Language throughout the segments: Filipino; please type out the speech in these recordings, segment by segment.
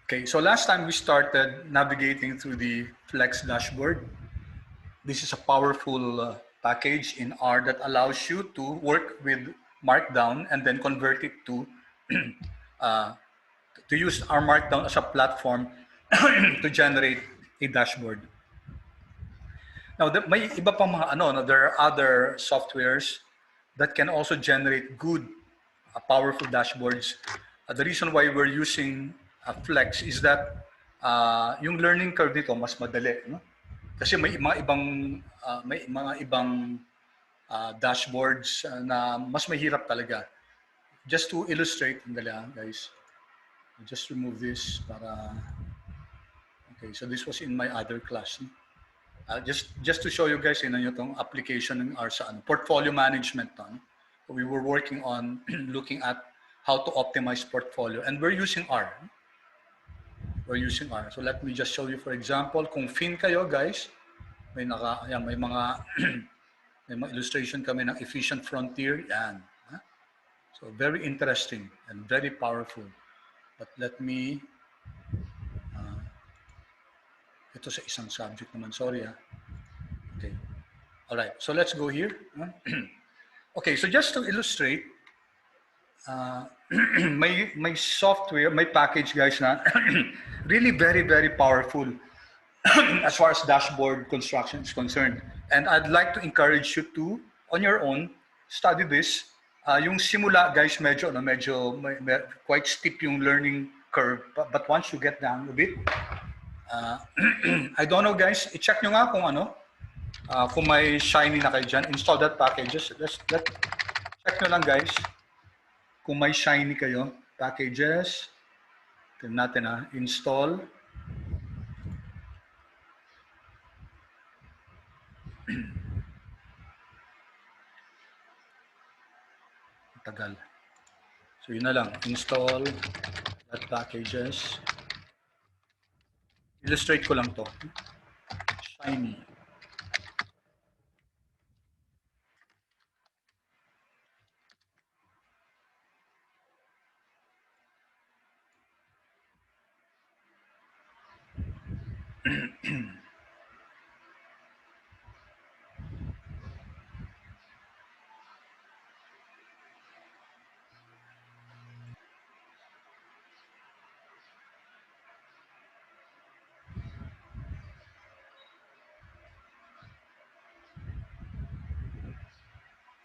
Okay, so last time we started navigating through the Flex dashboard. This is a powerful package in R that allows you to work with Markdown and then convert it to use our Markdown as a platform to generate a dashboard. Now, may iba pang mga ano, no, there are other softwares that can also generate good, powerful dashboards. The reason why we're using Flex is that yung learning curve nito mas madali, no? Kasi may mga ibang dashboards na mas mahirap talaga. Just to illustrate, guys. I'll just remove this para. Okay, so this was in my other class. No? Just to show you guys, yun yung application ng R sa portfolio management. No? We were working on looking at how to optimize portfolio, and we're using R. We're using R. So let me just show you, for example, kung fin kayo, guys, may mga may mga illustration kami ng efficient frontier. Yan. So very interesting and very powerful. But let me ito sa isang subject naman, sorry. Okay. All right. So let's go here. Okay, so just to illustrate, may software, may package, guys, na really very, very powerful as far as dashboard construction is concerned. And I'd like to encourage you to, on your own, study this. Yung simula, guys, medyo quite steep yung learning curve. But once you get down a bit, I don't know, guys, i-check nyo nga kung may Shiny na kayo dyan. Install that package. Check nyo lang, guys, kung may Shiny kayo. Packages. Tignan natin, install. Tagal. So yun na lang, install that packages. Illustrate ko lang to. Shiny.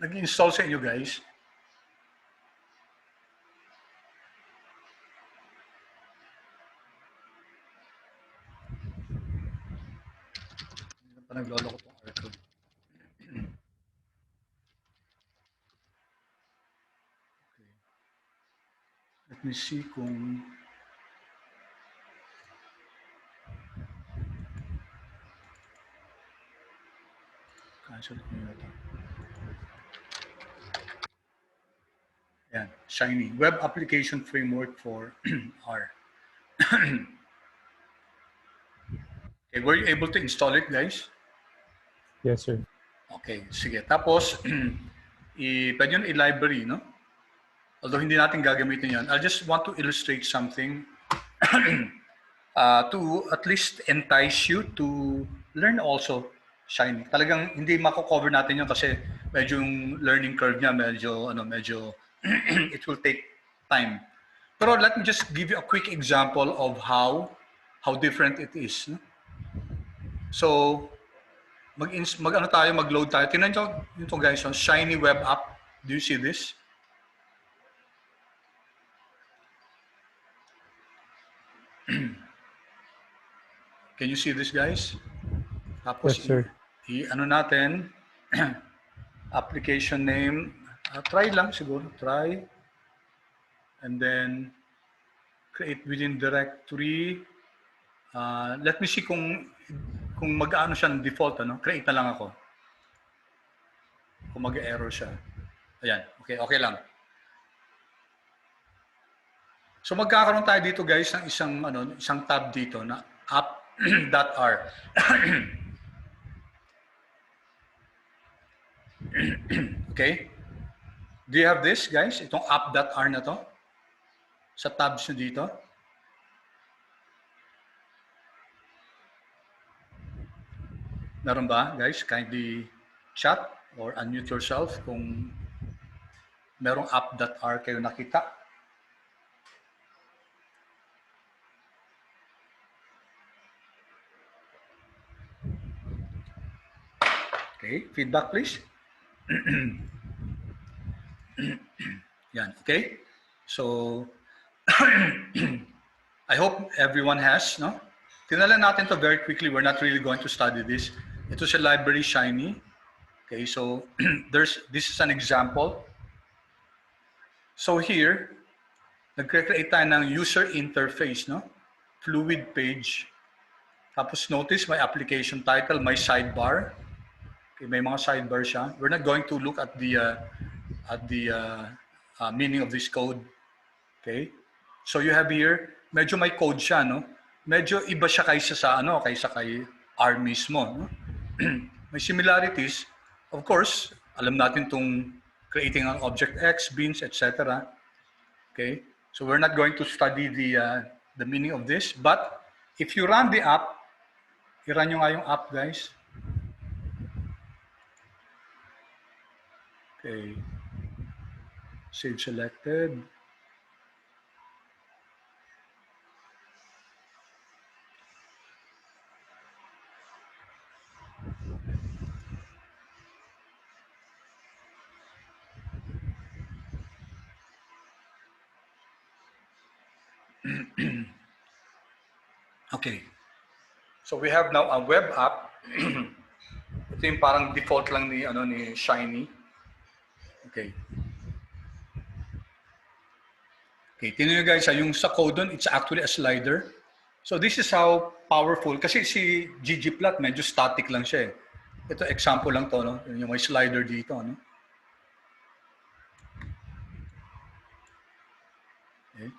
Nag-install sa inyo, guys. Hindi pa naglolo ko itong R-code. Okay. Let me see kung cancel ko nyo ito. Yan, Shiny. Web Application Framework for R. Okay, were you able to install it, guys? Yes, sir. Okay, sige. Tapos, pwede yun i-library, no? Although hindi natin gagamitin yan. I just want to illustrate something to at least entice you to learn also Shiny. Talagang hindi mako-cover natin yun kasi medyo yung learning curve niya, medyo it will take time. Pero let me just give you a quick example of how different it is. No? So, mag-load tayo. Tingnan nyo ito, guys, yung Shiny web app. Do you see this? Can you see this, guys? Tapos, Yes, sir. ano natin, application name, try lang siguro, try. And then, create within directory. Let me see kung mag-ano siya ng default, create na lang ako. Kung mag-error siya. Ayan, okay lang. So magkakaroon tayo dito, guys, ng isang tab dito na app.r. Okay? Do you have this, guys? Itong app.r na to? Sa tabs nyo dito? Meron ba, guys? Kindly chat or unmute yourself kung merong app.r kayo nakita. Okay, feedback please. Yan, okay? So, I hope everyone has, no? Tinala natin to very quickly. We're not really going to study this. Ito sa library Shiny. Okay, so this is an example. So here, nagre-create tayo ng user interface, no? Fluid page. Tapos notice my application title, my sidebar. Okay, may mga sidebar siya. We're not going to look at the meaning of this code. Okay? So you have here, medyo may code siya, no? Medyo iba siya kaysa sa kaysa kay R mismo, no? May similarities. Of course, alam natin tong creating an object X, beans, etc. Okay? So we're not going to study the meaning of this, but if you run the app, i-run nyo nga yung app, guys. Okay. Save selected. Okay. So we have now a web app. Ito yung parang default lang ni Shiny. Okay. Okay, tingnan nyo guys, yung sa code doon, it's actually a slider. So this is how powerful, kasi si ggplot medyo static lang siya eh. Ito example lang to, no? Yung may slider dito, no? Okay.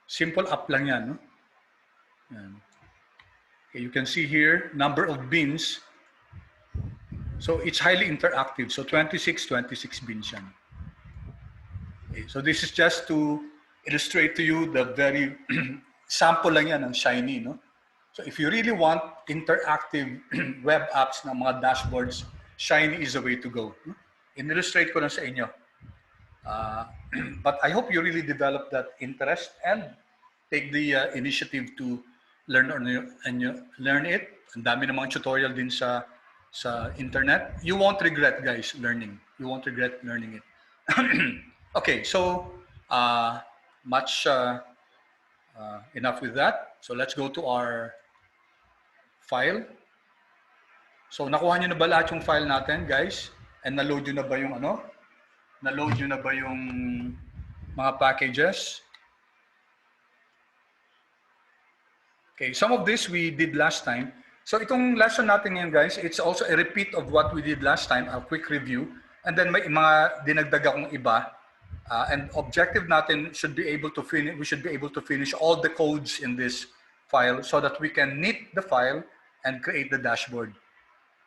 Simple app lang yan, no? Yan. Okay, you can see here, number of bins. So it's highly interactive. So 26 bins yan. Okay, so this is just to illustrate to you the very sample lang yan ng Shiny, no? So if you really want interactive web apps na mga dashboards, Shiny is the way to go. In-illustrate ko na sa inyo. But I hope you really develop that interest and take the initiative to learn learn it. Ang dami ng mga tutorial din sa internet. You won't regret, guys, learning. You won't regret learning it. Okay, so enough with that. So let's go to our file. So nakuha nyo na ba lahat yung file natin, guys? And na-load nyo na ba yung Na-load nyo na ba yung mga packages? Okay, some of this we did last time. So itong lesson natin ngayon, guys, it's also a repeat of what we did last time, a quick review. And then may mga dinagdag akong iba. And objective natin should be able to finish. We should be able to finish all the codes in this file so that we can knit the file and create the dashboard.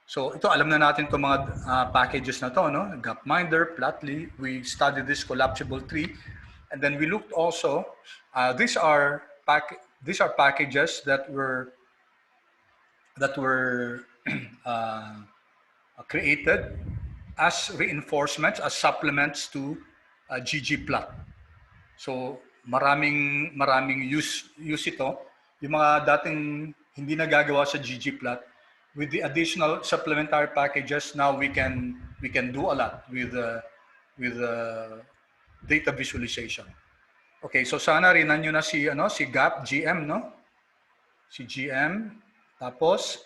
So ito, alam na natin itong mga packages na to, no? Gapminder, Plotly. We studied this collapsible tree, and then we looked also. These are packages that were created as reinforcements, as supplements to ggplot. So maraming use ito. Yung mga dating hindi nagagawa sa ggplot, with the additional supplementary packages, now we can do a lot with data visualization. Okay, so sana rinan nyo na si Gap GM, no? Si GM, tapos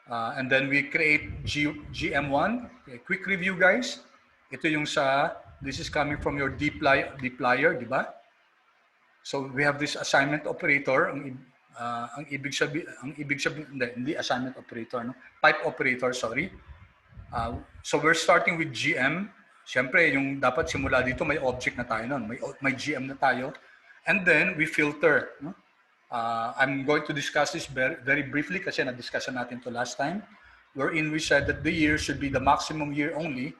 and then we create GM1. Okay, quick review, guys. Ito yung this is coming from your dplyr, di ba? So we have this assignment operator. Ang ibig sabihin, hindi assignment operator, no? Pipe operator, sorry. So we're starting with GM. Siyempre, yung dapat simula dito, may object na tayo nun. May GM na tayo. And then we filter, no? I'm going to discuss this very briefly kasi na-discussion natin to last time, wherein we said that the year should be the maximum year only.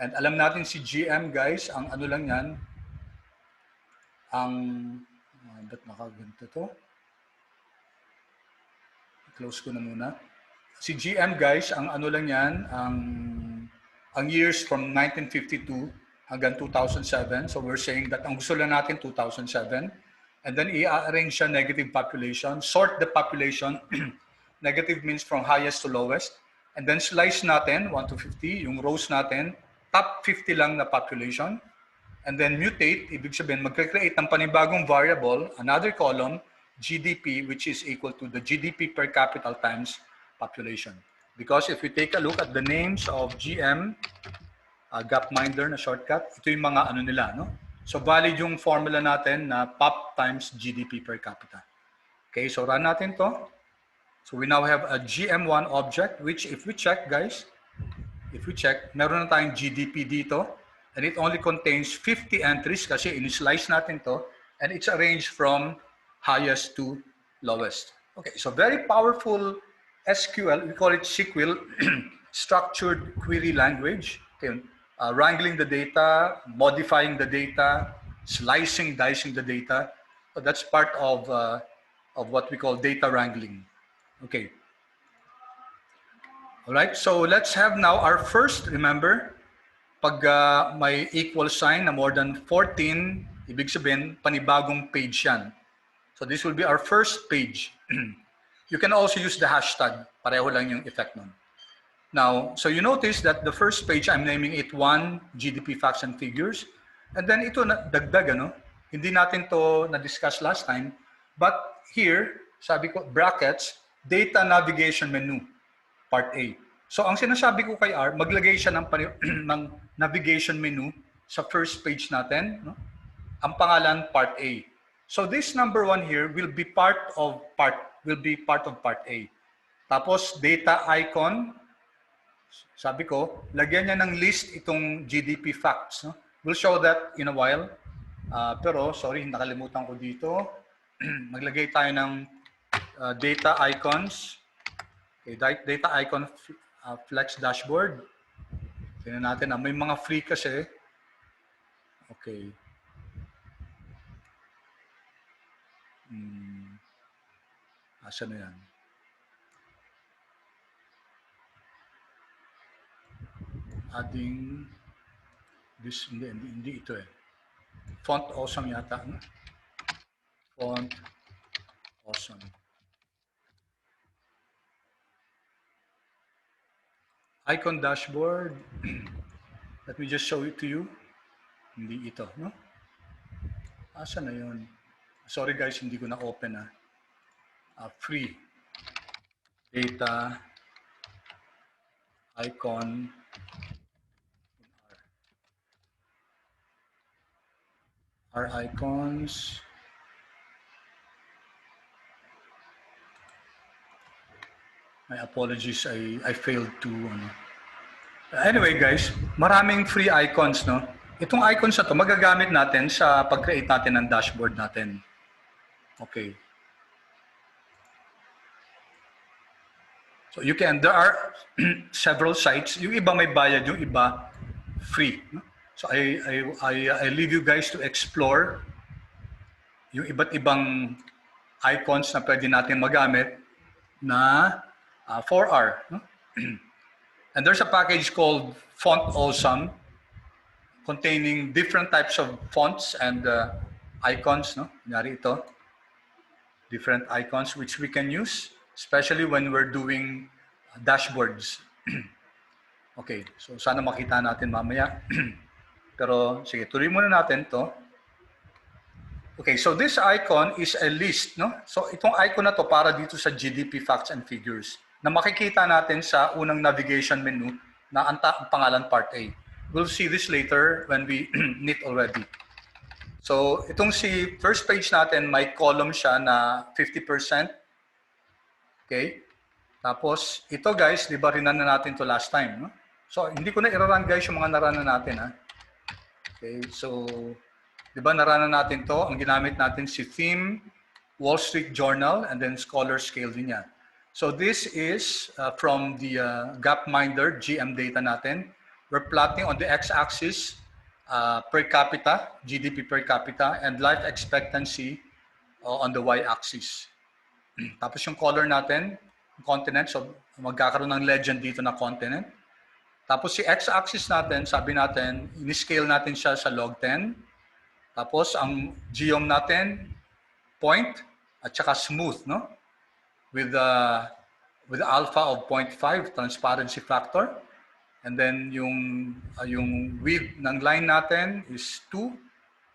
And alam natin si GM, guys, ang ano lang yan, ba't nakaganto to? close ko na muna. Si GM guys, ang ano lang yan, ang years from 1952 hanggang 2007. So we're saying that ang gusto lang natin 2007. And then i-arrange siya negative population. Sort the population. Negative means from highest to lowest. And then slice natin, 1 to 50, yung rows natin, top 50 lang na population. And then mutate, ibig sabihin, magkakreate ng panibagong variable, another column, GDP, which is equal to the GDP per capita times population. Because if we take a look at the names of GM, Gapminder na shortcut, ito yung mga ano nila, no? So valid yung formula natin na POP times GDP per capita. Okay, so run natin to. So we now have a GM1 object, which if we check, guys, if we check, meron na tayong GDP dito, and it only contains 50 entries kasi in-slice natin to, and it's arranged from highest to lowest. Okay, so very powerful SQL, we call it SQL, structured query language. Okay, wrangling the data, modifying the data, slicing, dicing the data. So that's part of what we call data wrangling. Okay. All right, so let's have now our first, remember, pag may equal sign na more than 14, ibig sabihin, panibagong page yan. So this will be our first page. You can also use the hashtag, pareho lang yung effect nun. Now, so you notice that the first page, I'm naming it 1 GDP facts and figures. And then ito, dagdag, ano? Hindi natin to na-discuss last time. But here, sabi ko, brackets, data navigation menu, part A. So ang sinasabi ko kay R, maglagay siya ng navigation menu sa first page natin. No? Ang pangalan, part A. So this number 1 here will be part of part A. Tapos, data icon, sabi ko, lagyan niya ng list itong GDP facts. No? We'll show that in a while. Pero, sorry, nakalimutan ko dito. Maglagay tayo ng data icons. Okay, data icon flex dashboard. Tingnan natin. May mga free kasi. Okay. Asan na yan? Adding this, hindi ito eh. Font awesome yata. No? Font awesome. Icon dashboard. Let me just show it to you. Hindi ito, no? Asan na yun? Sorry guys, hindi ko na open free data icon R icons. My apologies, I failed to Anyway guys, maraming free icons, no? Itong icons na to magagamit natin sa pag-create natin ng dashboard natin. Okay. So you can, there are several sites. Yung iba may bayad, yung iba free. No? So I leave you guys to explore yung iba't ibang icons na pwede natin magamit na 4R. No? And there's a package called Font Awesome containing different types of fonts and icons. No? Kunyari ito. Different icons which we can use, especially when we're doing dashboards. Okay, so sana makita natin mamaya. Pero sige, tuloy muna natin to. Okay, so this icon is a list, no? So itong icon na to para dito sa GDP facts and figures na makikita natin sa unang navigation menu na ang pangalan part A. We'll see this later when we knit already. So itong si first page natin, may column siya na 50%. Okay? Tapos ito guys, di ba rinan na natin to last time, no? So hindi ko na i-run guys yung mga narana natin, ha? Okay, so di ba narana natin to? Ang ginamit natin si theme, Wall Street Journal, and then Scholar Scale din yan. So this is from the Gapminder GM data natin. We're plotting on the x-axis per capita, GDP per capita, and life expectancy on the y-axis. Tapos yung color natin, continent. So, magkakaroon ng legend dito na continent. Tapos si x-axis natin, sabi natin, in-scale natin siya sa log 10. Tapos ang geom natin, point at saka smooth, no? With alpha of 0.5 transparency factor. And then yung width ng line natin is 2.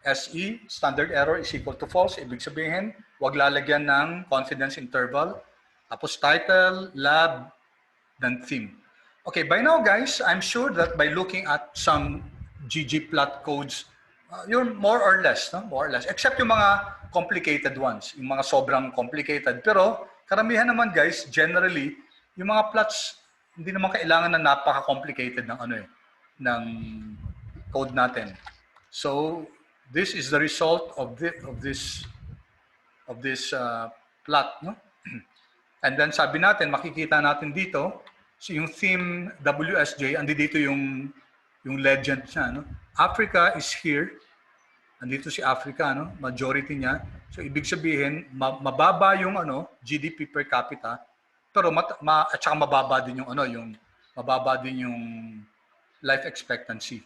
SE, standard error is equal to false. Ibig sabihin, wag lalagyan ng confidence interval. Tapos title, lab, then theme. Okay, by now guys, I'm sure that by looking at some ggplot codes, you're more or less, no? More or less. Except yung mga complicated ones, yung mga sobrang complicated. Pero karamihan naman guys, generally, yung mga plots, hindi naman kailangan na napaka-complicated ng ng code natin. So this is the result of this plot, no? And then sabi natin, makikita natin dito, so yung theme WSJ, andi dito yung legend niya, no? Africa is here. Andito si Africa, no? Majority niya. So ibig sabihin, mababa yung GDP per capita, pero at saka mababa din yung life expectancy.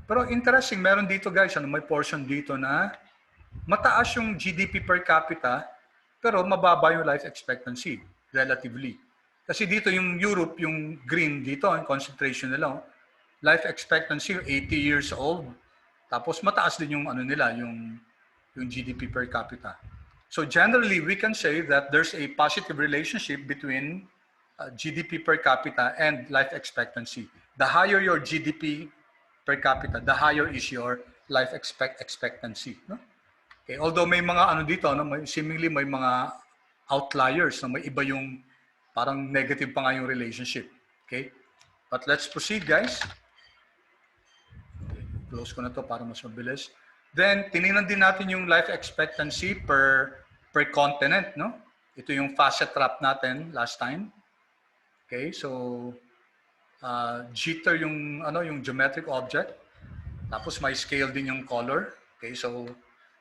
Pero interesting, meron dito guys, may portion dito na mataas yung GDP per capita, pero mababa yung life expectancy relatively. Kasi dito yung Europe, yung green dito, ang concentration nila, life expectancy 80 years old. Tapos mataas din yung yung GDP per capita. So generally, we can say that there's a positive relationship between GDP per capita and life expectancy. The higher your GDP per capita, the higher is your life expectancy. No? Okay, although may mga dito, seemingly may mga outliers, may iba yung parang negative pa nga yung relationship. Okay? But let's proceed, guys. Okay, close ko na to para mas mabilis. Then, tinignan din natin yung life expectancy per continent, no? Ito yung facet trap natin last time. Okay, so jitter yung geometric object. Tapos may scale din yung color. Okay, so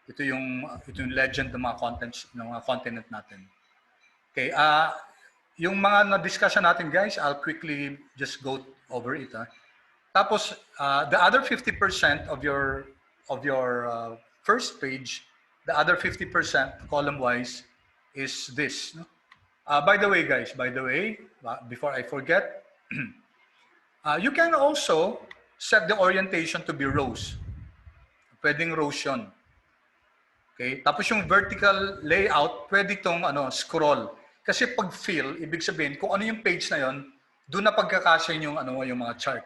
ito yung legend ng mga continent natin. Okay, yung mga na-discussion natin guys, I'll quickly just go over it. Tapos the other 50% of your first page, the other 50% column-wise is this. No? By the way, guys, before I forget, you can also set the orientation to be rows. Pwedeng rows yun. Okay? Tapos yung vertical layout, pwede itong scroll. Kasi pag fill, ibig sabihin, kung ano yung page na yon, doon na pagkakasya yung mga chart.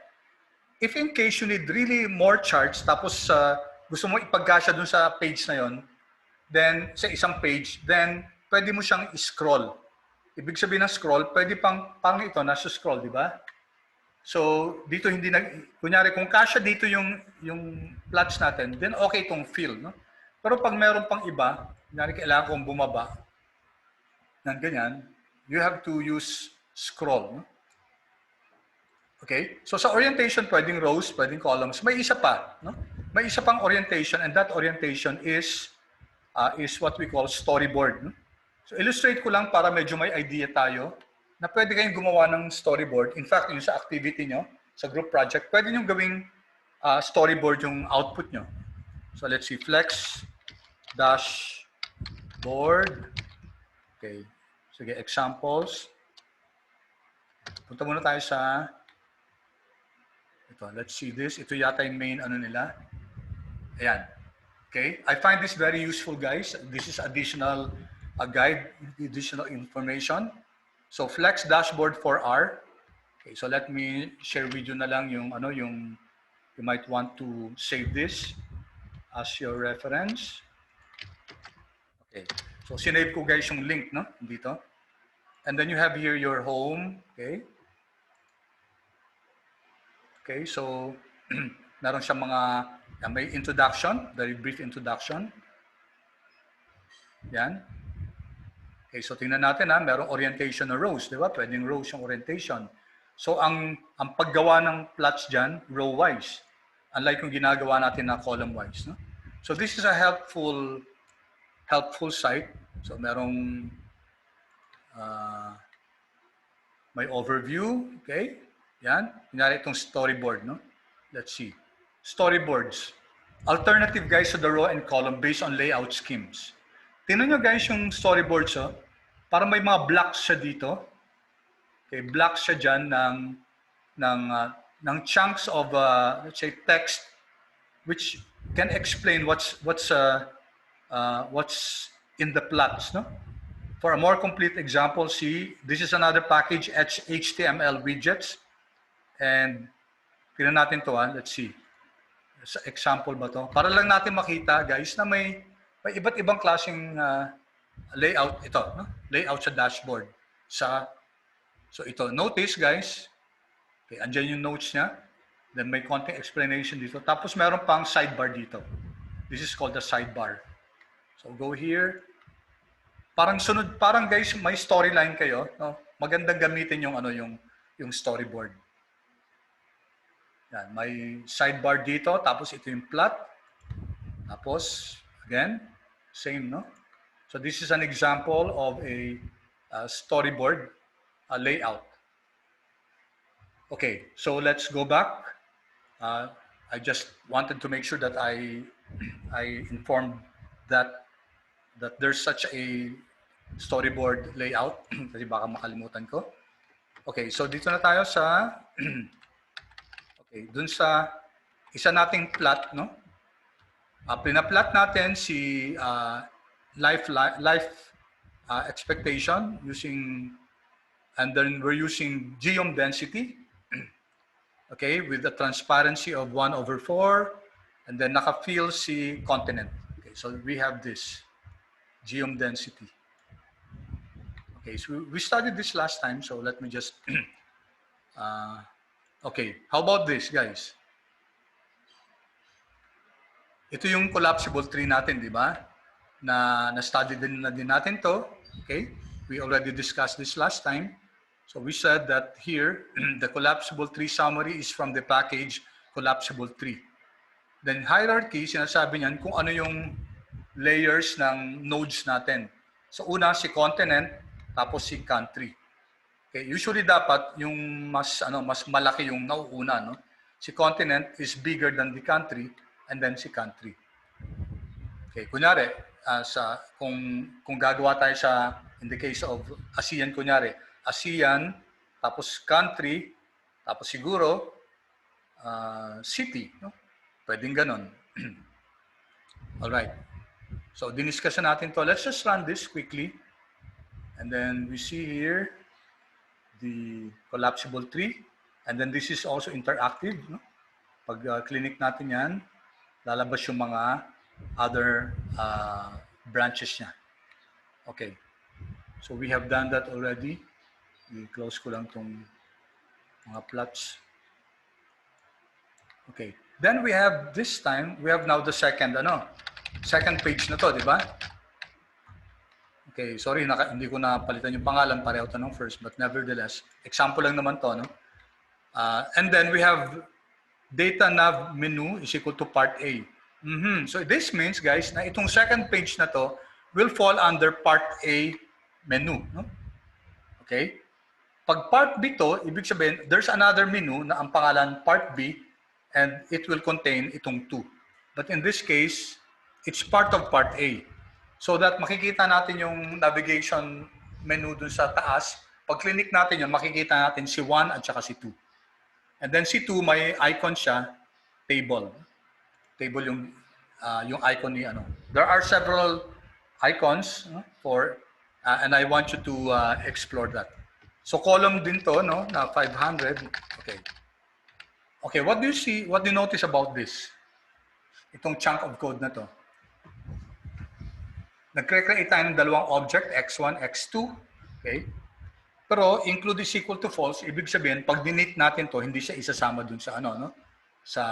If in case you need really more charts, tapos gusto mo ipagkasya doon sa page na yon, then sa isang page, then pwede mo siyang scroll. Ibig sabihin ng scroll, pwede pang ito, nasa scroll, di ba? So, dito hindi kunyari kung kasya dito yung plots natin, then okay itong fill, no? Pero pag meron pang iba, kunyari kailangan kong bumaba ng ganyan, you have to use scroll, no? Okay? So sa orientation, pwedeng rows, pwedeng columns. May isa pa, no? May isa pang orientation, and that orientation is what we call storyboard, no? So illustrate ko lang para medyo may idea tayo na pwede kayong gumawa ng storyboard. In fact, yung sa activity nyo, sa group project, pwede nyo gawing storyboard yung output nyo. So let's see, flex dashboard. Okay. Sige, examples. Punta muna tayo sa ito. Let's see this. Ito yata yung main nila. Ayan. Okay. I find this very useful, guys. This is additional guide, additional information. So flex dashboard for R. Okay, so let me share with you na lang yung you might want to save this as your reference. Okay. So sinave ko guys yung link, no, dito. And then you have here your home, okay? Okay, so meron siyang may introduction, very brief introduction. Yan. Okay, so tingnan natin merong orientation na rows, di ba? Pwedeng rows yung orientation. So ang paggawa ng plots diyan row-wise, unlike yung ginagawa natin na column-wise, no? So this is a helpful site. So merong May overview, okay? Yan. Kunyari itong storyboard, no? Let's see. Storyboards. Alternative, guys, to the row and column based on layout schemes. Tingnan nyo, guys, yung storyboards, oh. Parang may mga blocks siya dito. Okay, blocks siya dyan ng chunks of, let's say, text which can explain what's in the plots, no? For a more complete example, see, this is another package, HTML widgets. And tingnan natin to, let's see. Sa example ba to? Para lang natin makita, guys, na may iba't ibang klaseng layout ito, no? Layout sa dashboard. So ito, notice, guys, okay, andyan yung notes niya. Then may konting explanation dito. Tapos meron pang sidebar dito. This is called the sidebar. So go here. Parang sunod, parang guys, may storyline kayo, no? Magandang gamitin yung yung storyboard. Yan, may sidebar dito, tapos ito yung plot. Tapos again, same, no? So this is an example of a storyboard layout. Okay, so let's go back. I just wanted to make sure that I informed that there's such a storyboard layout kasi baka makalimutan ko. Okay, so dito na tayo sa okay, dun sa isa nating plot, no? Pina-plot natin si life expectation using, and then we're using geom density. Okay, with the transparency of 1/4, and then naka-fill si continent. Okay, so we have this geom density. Okay, so we studied this last time, so let me just okay, how about this, guys? Ito yung collapsible tree natin, di ba? Na-study din natin to. Okay, we already discussed this last time. So we said that here, the collapsible tree summary is from the package collapsible tree. Then hierarchy, sinasabi niyan kung ano yung layers ng nodes natin. So una, si continent, tapos si country. Okay, usually dapat yung mas malaki yung nauuna, no? Si continent is bigger than the country, and then si country. Okay, kunyari, kung gagawa tayo sa, in the case of ASEAN, kunyari, ASEAN, tapos country, tapos siguro city, no? Pwedeng ganon. Alright. So diniscuss natin to. Let's just run this quickly. And then we see here the collapsible tree. And then this is also interactive, no? Pag clinic natin yan, lalabas yung mga other branches niya. Okay. So we have done that already. I-close ko lang tong mga plots. Okay. Then we have this time, we have now the second page na to, di ba? Okay, sorry, hindi ko napalitan yung pangalan, pareho to ng first, but nevertheless, example lang naman to, no? And then we have data nav menu is equal to part A. So this means, guys, na itong second page na to will fall under part A menu, no? Okay? Pag part B to, ibig sabihin, there's another menu na ang pangalan part B, and it will contain itong 2. But in this case, it's part of part A. So that makikita natin yung navigation menu dun sa taas. Pag clinic natin yun, makikita natin si 1 at saka si 2. And then si 2, may icon siya, table. Table yung icon ni ano. There are several icons for, and I want you to explore that. So column din to, no, na 500. Okay. Okay, what do you see, what do you notice about this? Itong chunk of code na to. Nagkre-create tayo ng dalawang object, x1, x2. Okay? Pero include is equal to false, ibig sabihin, pag dinit natin to, hindi siya isasama dun sa sa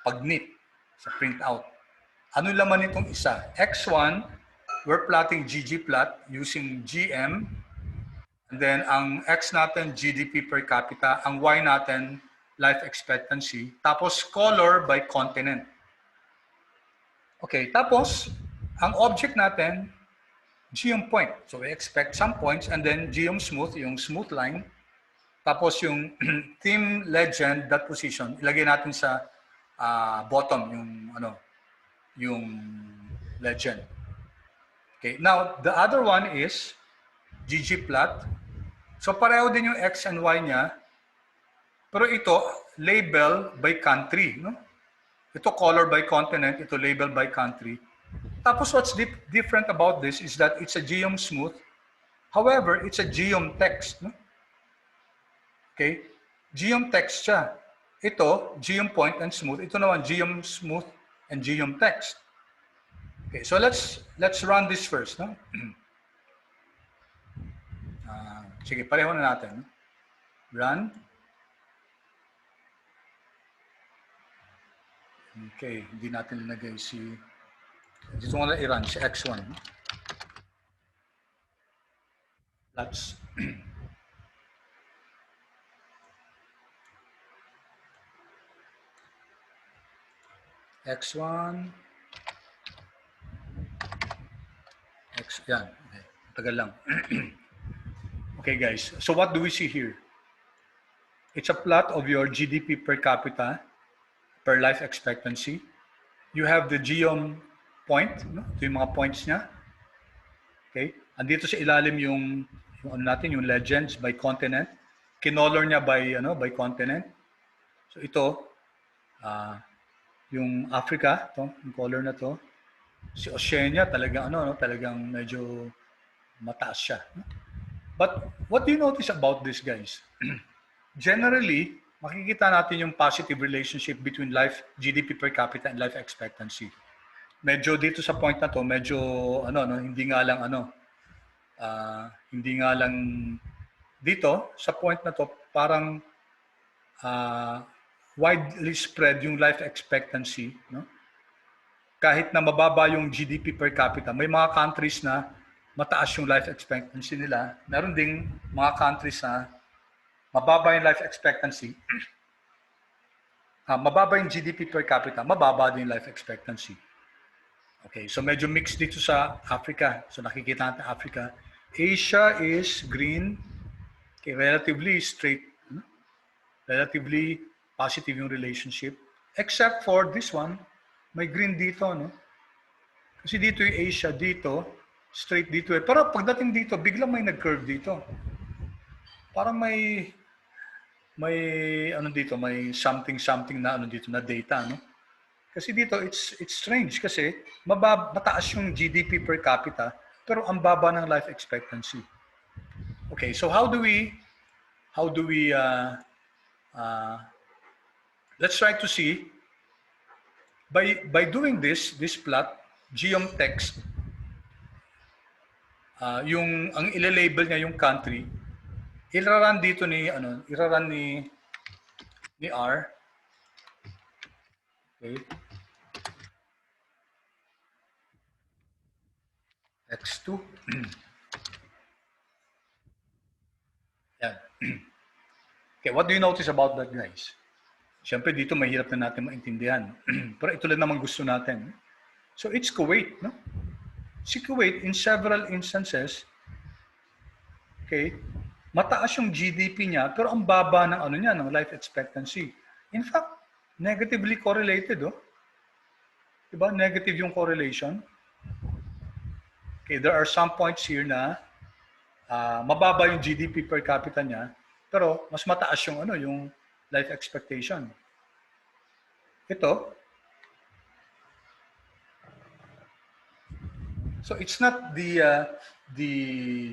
pag-knit, sa printout. Ano laman nitong isa? X1, we're plotting ggplot using GM. And then ang X natin, GDP per capita. Ang Y natin, life expectancy. Tapos color by continent. Okay, tapos ang object natin, geom point. So we expect some points, and then geom smooth, yung smooth line. Tapos yung team legend, that position, ilagay natin sa bottom, yung legend. Okay, now the other one is ggplot. So pareho din yung X and Y niya, pero ito label by country, no? Ito color by continent, ito label by country. Tapos what's different about this is that it's a geom smooth. However, it's a geom text, no? Okay? Geom text siya. Ito, geom point and smooth. Ito naman, geom smooth and geom text. Okay, so let's run this first, no? Sige, pareho na natin. No? Run. Okay, hindi natin linagay si... Dito ko na i-run, si X1. Let's... X1. Yan. Okay. Tagal lang. Okay, guys. So what do we see here? It's a plot of your GDP per capita, per life expectancy. You have the geom point, no? Ito yung mga points niya. Okay? Andito sa ilalim yung yung legends by continent. Kinolor niya by continent. So ito, yung Africa, yung color na to. Si Oceania talagang medyo mataas siya. But what do you notice about this, guys? Generally, makikita natin yung positive relationship between GDP per capita and life expectancy. Medyo dito sa point na to, medyo hindi nga lang dito sa point na to parang widely spread yung life expectancy, no? Kahit na mababa yung GDP per capita, may mga countries na mataas yung life expectancy nila. Meron ding mga countries na mababa yung life expectancy. Mababa yung GDP per capita, mababa din yung life expectancy. Okay, so medyo mixed dito sa Africa. So nakikita natin Africa. Asia is green. Okay, relatively straight. Relatively positive yung relationship. Except for this one, may green dito, no? Kasi dito yung Asia, dito, straight dito eh. Pero pagdating dito, biglang may nag-curve dito. Parang may dito, may something na dito na data, no? Kasi dito it's strange kasi mataas yung GDP per capita pero ang baba ng life expectancy. Okay, so how do we let's try to see by doing this plot geom text ang ile-label niya yung country, iraran dito ni R. Okay. X2. Yan. Okay, what do you notice about that, guys? Siyempre dito mahirap na natin maintindihan. Pero ito lang naman gusto natin. So it's Kuwait, no? Si Kuwait in several instances, okay, mataas yung GDP niya pero ang baba ng ng life expectancy. In fact, negatively correlated, oh. Diba? Negative yung correlation. Okay, there are some points here na mababa yung GDP per capita niya pero mas mataas yung yung life expectation. Ito. So it's not the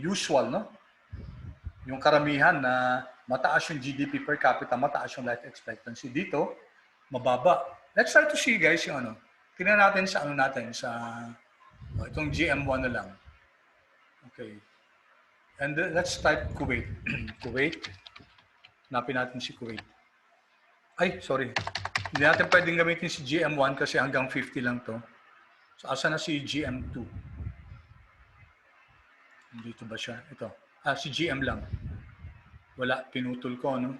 usual, no? Yung karamihan na mataas yung GDP per capita, mataas yung life expectancy. Dito, mababa. Let's try to see, guys, yung tingnan natin sa sa itong GM1 na lang. Okay. And let's type Kuwait. Kuwait. Hanapin natin si Kuwait. Ay, sorry. Hindi natin pwedeng gamitin si GM1 kasi hanggang 50 lang to. So, asa na si GM2? Dito ba siya? Ito. Si GM lang. Wala. Pinutol ko, no?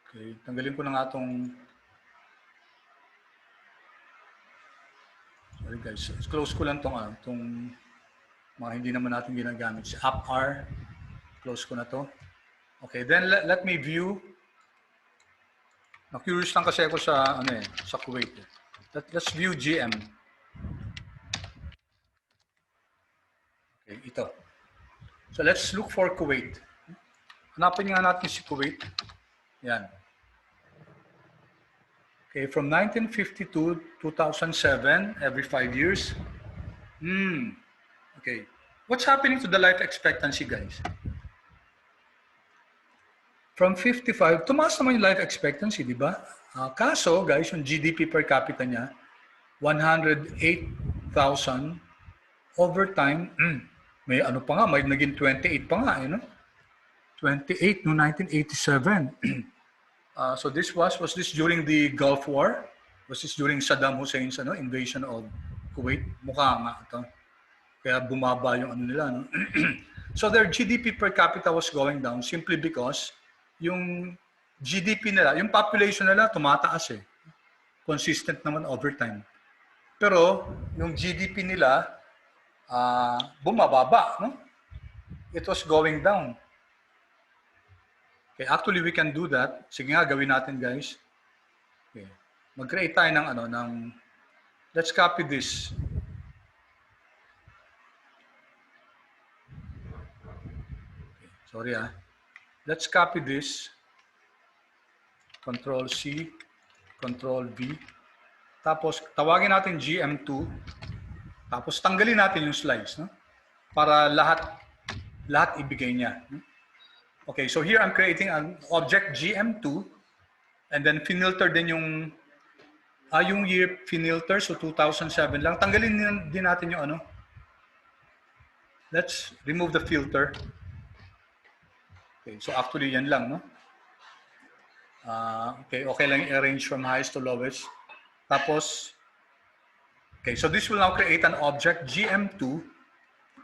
Okay. Tanggalin ko na nga itong... Sorry, guys. Close ko lang itong mga hindi naman natin ginagamit. Si AppR. Close ko na to. Okay, then let me view. Na-curious lang kasi ako sa, sa Kuwait. Let's view GM. Okay, ito. So let's look for Kuwait. Hanapin nga natin si Kuwait. Yan. Okay, from 1952, 2007, every 5 years. Okay. What's happening to the life expectancy, guys? From 55, tumaas naman yung life expectancy, di ba? Kaso, guys, yung GDP per capita niya, 108,000 over time, may ano pa nga, may naging 28 pa nga, 28 no 1987. So this was this during the Gulf War? Was this during Saddam Hussein's invasion of Kuwait? Mukha nga ito. Kaya bumaba yung ano nila. No? So their GDP per capita was going down simply because yung GDP nila, yung population nila tumataas eh. Consistent naman over time. Pero yung GDP nila bumababa. No? It was going down. Okay, actually we can do that. Sige nga, gawin natin, guys. Okay. Mag-create tayo ng let's copy this. Okay, sorry Let's copy this. Control C, Control V. Tapos tawagin natin GM2. Tapos tanggalin natin yung slides, no? Para lahat ibigay niya. No? Okay, so here I'm creating an object GM2 and then finilter din yung year finilter, so 2007 lang. Tanggalin din natin yung Let's remove the filter. Okay, so actually yan lang, no? Okay lang i-arrange from highest to lowest. Tapos, okay, so this will now create an object GM2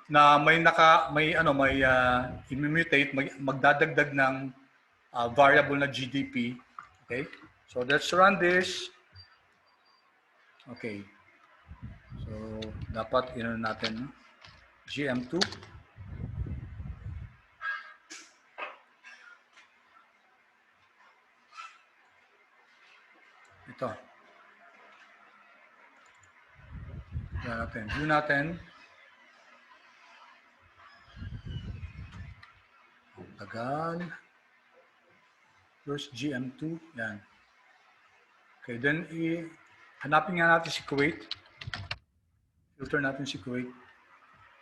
na may i-mutate, magdadagdag ng variable na GDP. Okay? So let's run this. Okay. So dapat natin GM2. Ito. Yan natin. View natin. Tagal. First GM2. Yan. Okay, then hanapin nga natin si Kuwait. Filter natin si Kuwait.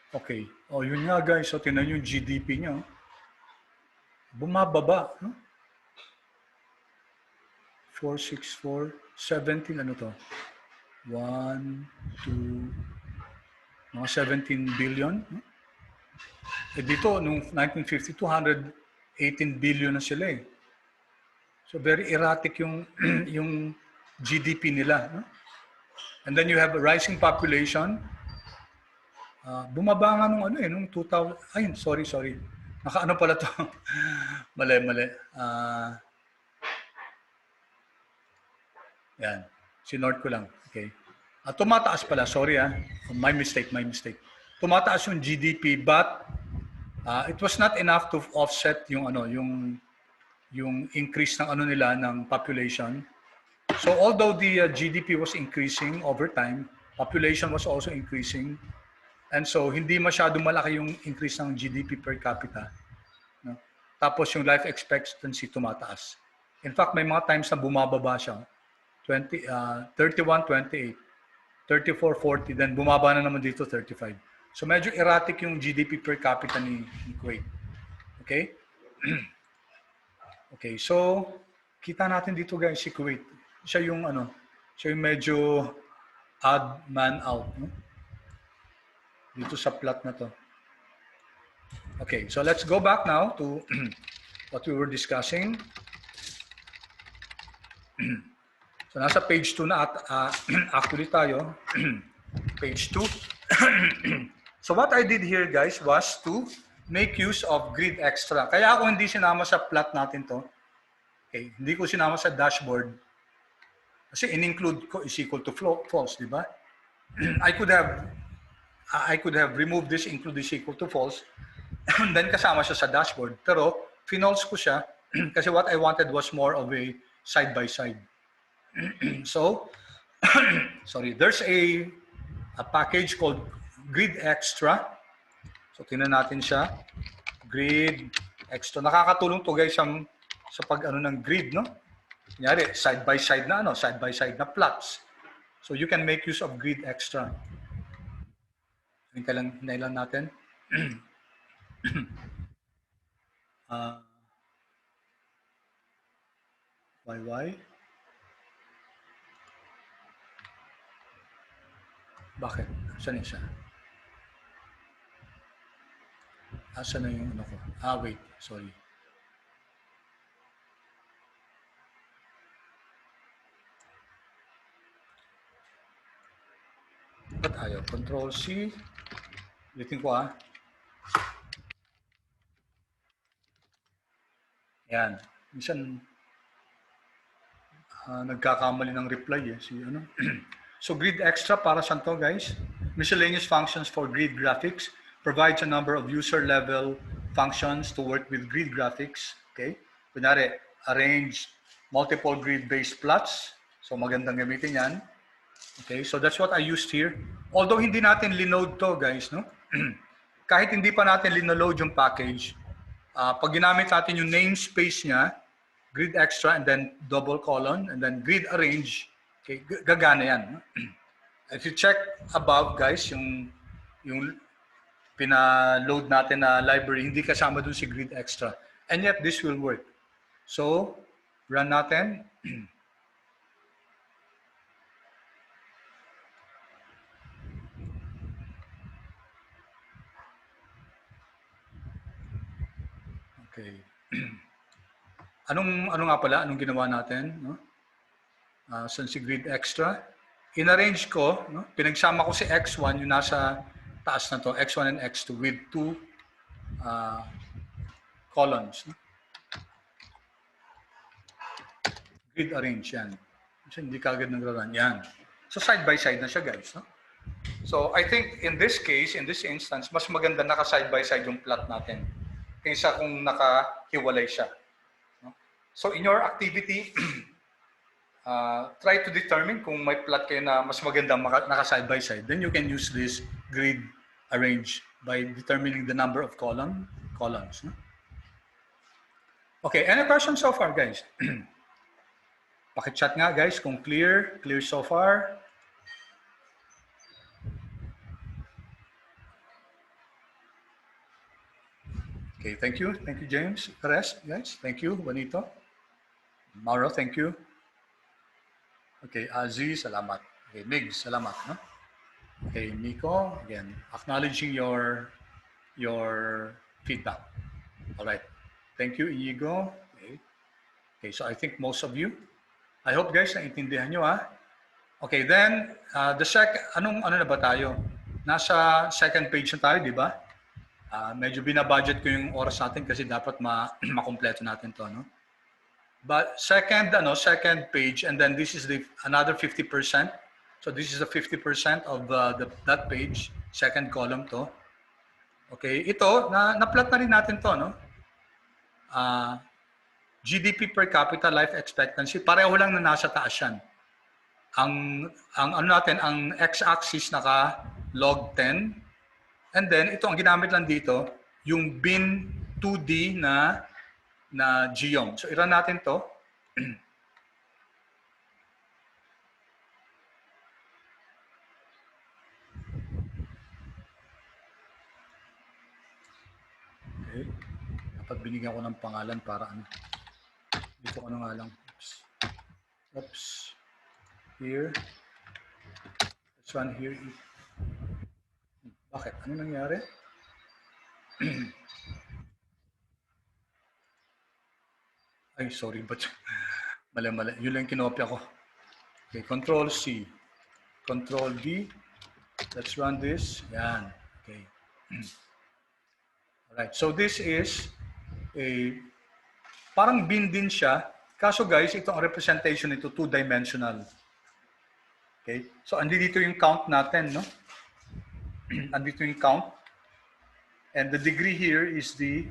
Okay. Oh, yun nga guys. So, tingnan yung GDP niya. Bumababa. No? 4, 6, 4, 17. Ano to? 1, 2, mga 17 billion. No? Dito, nung 1950, 218 billion na sila eh. So very erratic yung yung GDP nila. No? And then you have a rising population. Bumaba nga nung nung 2000. Ay, sorry. Naka pala to. mali. Yan. Sinort ko lang. Okay. Tumataas pala. Sorry My mistake. Tumataas yung GDP but it was not enough to offset yung yung increase ng nila ng population. So although the GDP was increasing over time, population was also increasing. And so hindi masyado malaki yung increase ng GDP per capita. No? Tapos yung life expectancy tumataas. In fact, may mga times na bumababa siya. 31, 28, 34, 40, then bumaba na naman dito 35. So medyo erratic yung GDP per capita ni Kuwait. Okay? Okay, so kita natin dito guys si Kuwait. Siya yung medyo odd man out, no? Dito sa plot na to. Okay, so let's go back now to what we were discussing. So nasa page 2 na actually tayo. Page 2. So what I did here guys was to make use of grid extra. Kaya ako hindi sinama sa plot natin to. Okay, hindi ko sinama sa dashboard. Kasi in-include ko is equal to false, di ba? I could have removed this, include this equal to false, and then kasama siya sa dashboard. Pero finols ko siya kasi what I wanted was more of a side-by-side. So, sorry, there's a package called Grid Extra. So, tingnan natin siya. Grid Extra. Nakakatulong to guys sa pag-ano ng grid, no? Kunyari, side-by-side na side-by-side na plots. So, you can make use of Grid Extra. Hinailan natin. YY. Bakit? Saan siya? Saan na yung ano ko? Wait. Sorry. Ba't ayaw? Control C. Ulitin ko Yan. Minsan, nagkakamali ng reply si ano. So Grid Extra para saan to guys? Miscellaneous functions for grid graphics. Provides a number of user-level functions to work with grid graphics. Okay? Kunyari, arrange multiple grid-based plots. So magandang gamitin yan. Okay, so that's what I used here. Although hindi natin linode to guys, no? Kahit hindi pa natin linaload yung package, pag ginamit natin yung namespace niya, Grid Extra and then double colon and then Grid Arrange, okay, gagana yan. No? If you check above guys, yung pina-load natin na library, hindi kasama dun si Grid Extra. And yet this will work. So, run natin. Okay. Ano nga pala? Anong ginawa natin? No? Saan si Grid Extra? In-arrange ko, no? Pinagsama ko si X1, yung nasa taas na to, X1 and X2 with two columns. No? Grid arrange yan. Kasi hindi kagad nagra-run. Yan. So side by side na siya guys. No? So I think in this case, in this instance, mas maganda naka side by side yung plot natin kaysa kung nakahiwalay siya. No? So in your activity, try to determine kung may plot kayo na mas maganda naka side by side. Then you can use this grid arrange by determining the number of columns. No? Okay, any questions so far, guys? Pakichat nga, guys, kung clear so far. Okay, thank you. Thank you, James. The rest, guys, thank you. Juanito. Mauro, thank you. Okay, Aziz, salamat. Okay, Migs, salamat. No? Okay, Nico, again, acknowledging your feedback. All right. Thank you, Inigo. Okay. Okay, so I think most of you. I hope, guys, naintindihan nyo, Okay, then, ano na ba tayo? Nasa second page na tayo, di ba? Medyo binabudget ko yung oras natin kasi dapat makompleto natin to, no? But second page, and then this is another 50%. So this is the 50% of that page, second column to. Okay, ito, na-plot na rin natin to, no? GDP per capita life expectancy, pareho lang na nasa taas yan. Ang x-axis naka log 10. And then, ito ang ginamit lang dito, yung bin 2D na geom. So, i-run natin to. Okay. Dapat binigyan ko ng pangalan para ano. Dito ko na nga lang. Oops. Here. This one here. Bakit? Ano nangyari? Ay, sorry, but mali. Yun lang kinopya ko. Okay, Control C. Control V. Let's run this. Yan. Okay. Alright, so this is parang bin din siya. Kaso guys, ito ang representation nito, two-dimensional. Okay? So, andito yung count natin, no? Andito yung count. And the degree here is the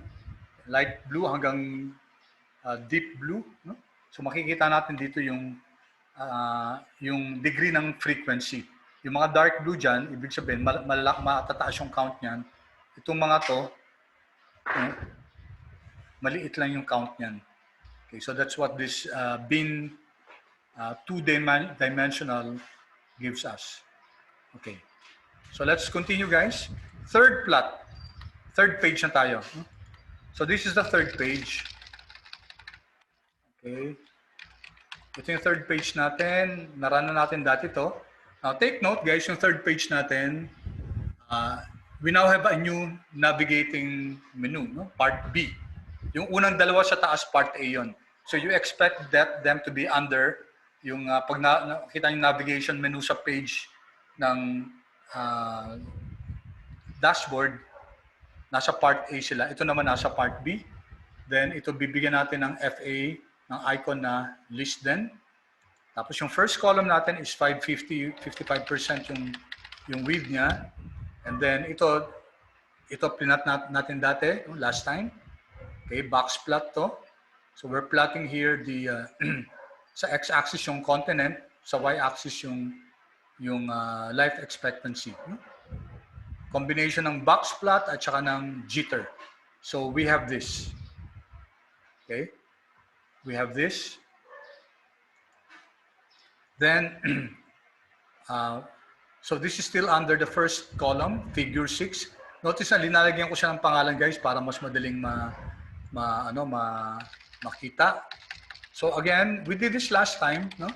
light blue hanggang deep blue. No? So makikita natin dito yung degree ng frequency. Yung mga dark blue dyan, ibig sabihin, matataas yung count niyan. Itong mga to, maliit lang yung count niyan. Okay, so that's what this bin two-dimensional gives us. Okay, so let's continue, guys. Third plot. Third page na tayo. So this is the third page. Okay. Ito yung third page natin. Narana natin dati to. Now take note, guys, yung third page natin, we now have a new navigating menu, no? Part B. Yung unang dalawa sa taas, part A yun. So you expect them to be under yung pag nakita yung navigation menu sa page ng dashboard, nasa part A sila. Ito naman nasa part B. Then ito bibigyan natin ng FA ng icon na list din. Tapos yung first column natin is 550, 55% yung width niya. And then ito pinat natin dati, last time. Okay, box plot to. So we're plotting here the sa x-axis yung continent, sa y-axis yung life expectancy. Combination ng box plot at saka ng jitter. So we have this. Okay? We have this. Then so this is still under the first column, figure 6. Notice na linalagyan ko siya ng pangalan, guys, para mas madaling makita. So again, we did this last time, no?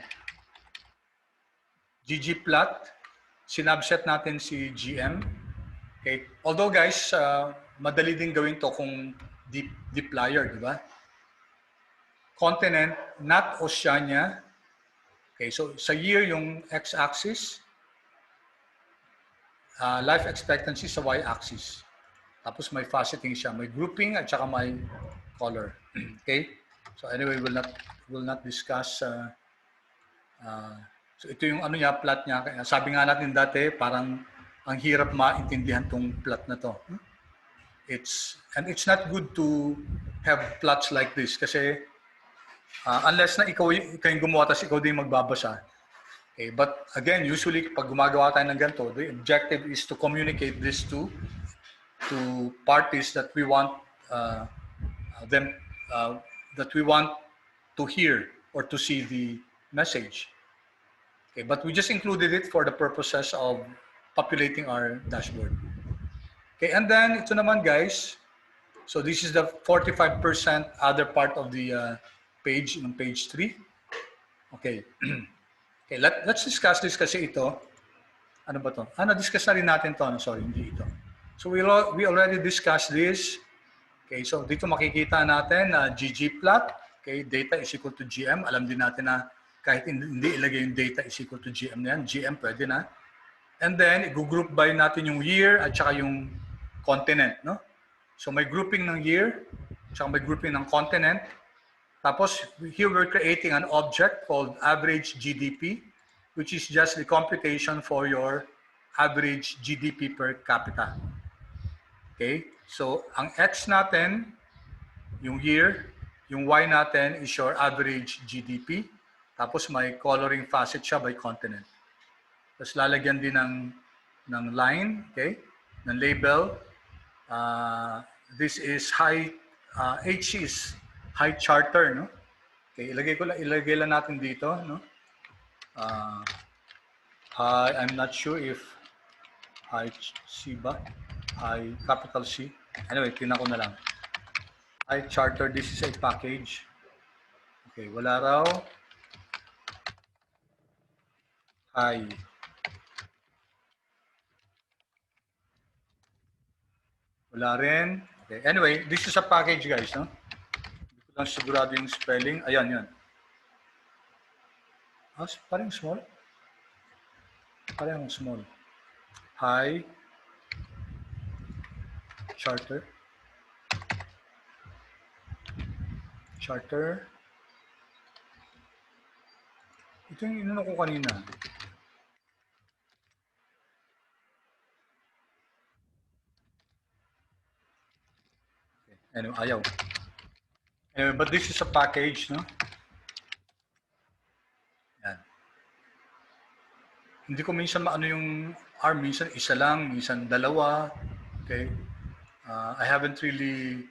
ggplot, sinubset natin si GM. Okay. Although, guys, madali din gawin to kung deployer, di ba? Continent, not Oceania. Okay, so sa year yung x-axis, life expectancy sa y-axis. Tapos may faceting siya, may grouping at saka may color. Okay? So anyway, we'll not discuss. So ito yung ano niya, plot niya. Kaya sabi nga natin dati, parang ang hirap maintindihan tong plot na to. It's not good to have plots like this kasi unless na ikaw yung gumawa tapos ikaw din magbabasa. Okay, but again, usually pag gumagawa tayo ng ganito, the objective is to communicate this to parties that we want that we want to hear or to see the message. Okay, but we just included it for the purposes of populating our dashboard. Okay, and then ito naman, guys. So this is the 45% other part of the page, on page 3. Okay. Okay, let's discuss this kasi ito. Ano ba to? Na-discuss na rin natin to. Sorry, hindi ito. So we already discussed this. Okay, so dito makikita natin na ggplot. Okay, data is equal to GM. Alam din natin na kahit hindi ilagay yung data is equal to GM na yan. GM pwede na. And then, i-group by natin yung year at saka yung continent. No? So may grouping ng year, saka may grouping ng continent. Tapos, here we're creating an object called average GDP, which is just the computation for your average GDP per capita. Okay? So, ang X natin, yung year, yung Y natin is your average GDP. Tapos, may coloring facet siya by continent. Tapos, lalagyan din ng line, okay? Ng label. This is H is high charter, no? Okay, ilagay lang natin dito, no? I'm not sure if high C ba? High capital C. Anyway, tingnan ko na lang. High charter, this is a package. Okay, wala raw. High. Wala rin. Okay, anyway, this is a package, guys, no? Lang sigurado yung spelling. Ayan, yan. Parang small. Parang small. High. Charter. Charter. Ito yung inano ko kanina. Okay. Anyway, ayaw. Anyway, but this is a package, no? Yan. Hindi ko minsan maano yung arm, minsan isa lang, minsan dalawa. Okay? I haven't really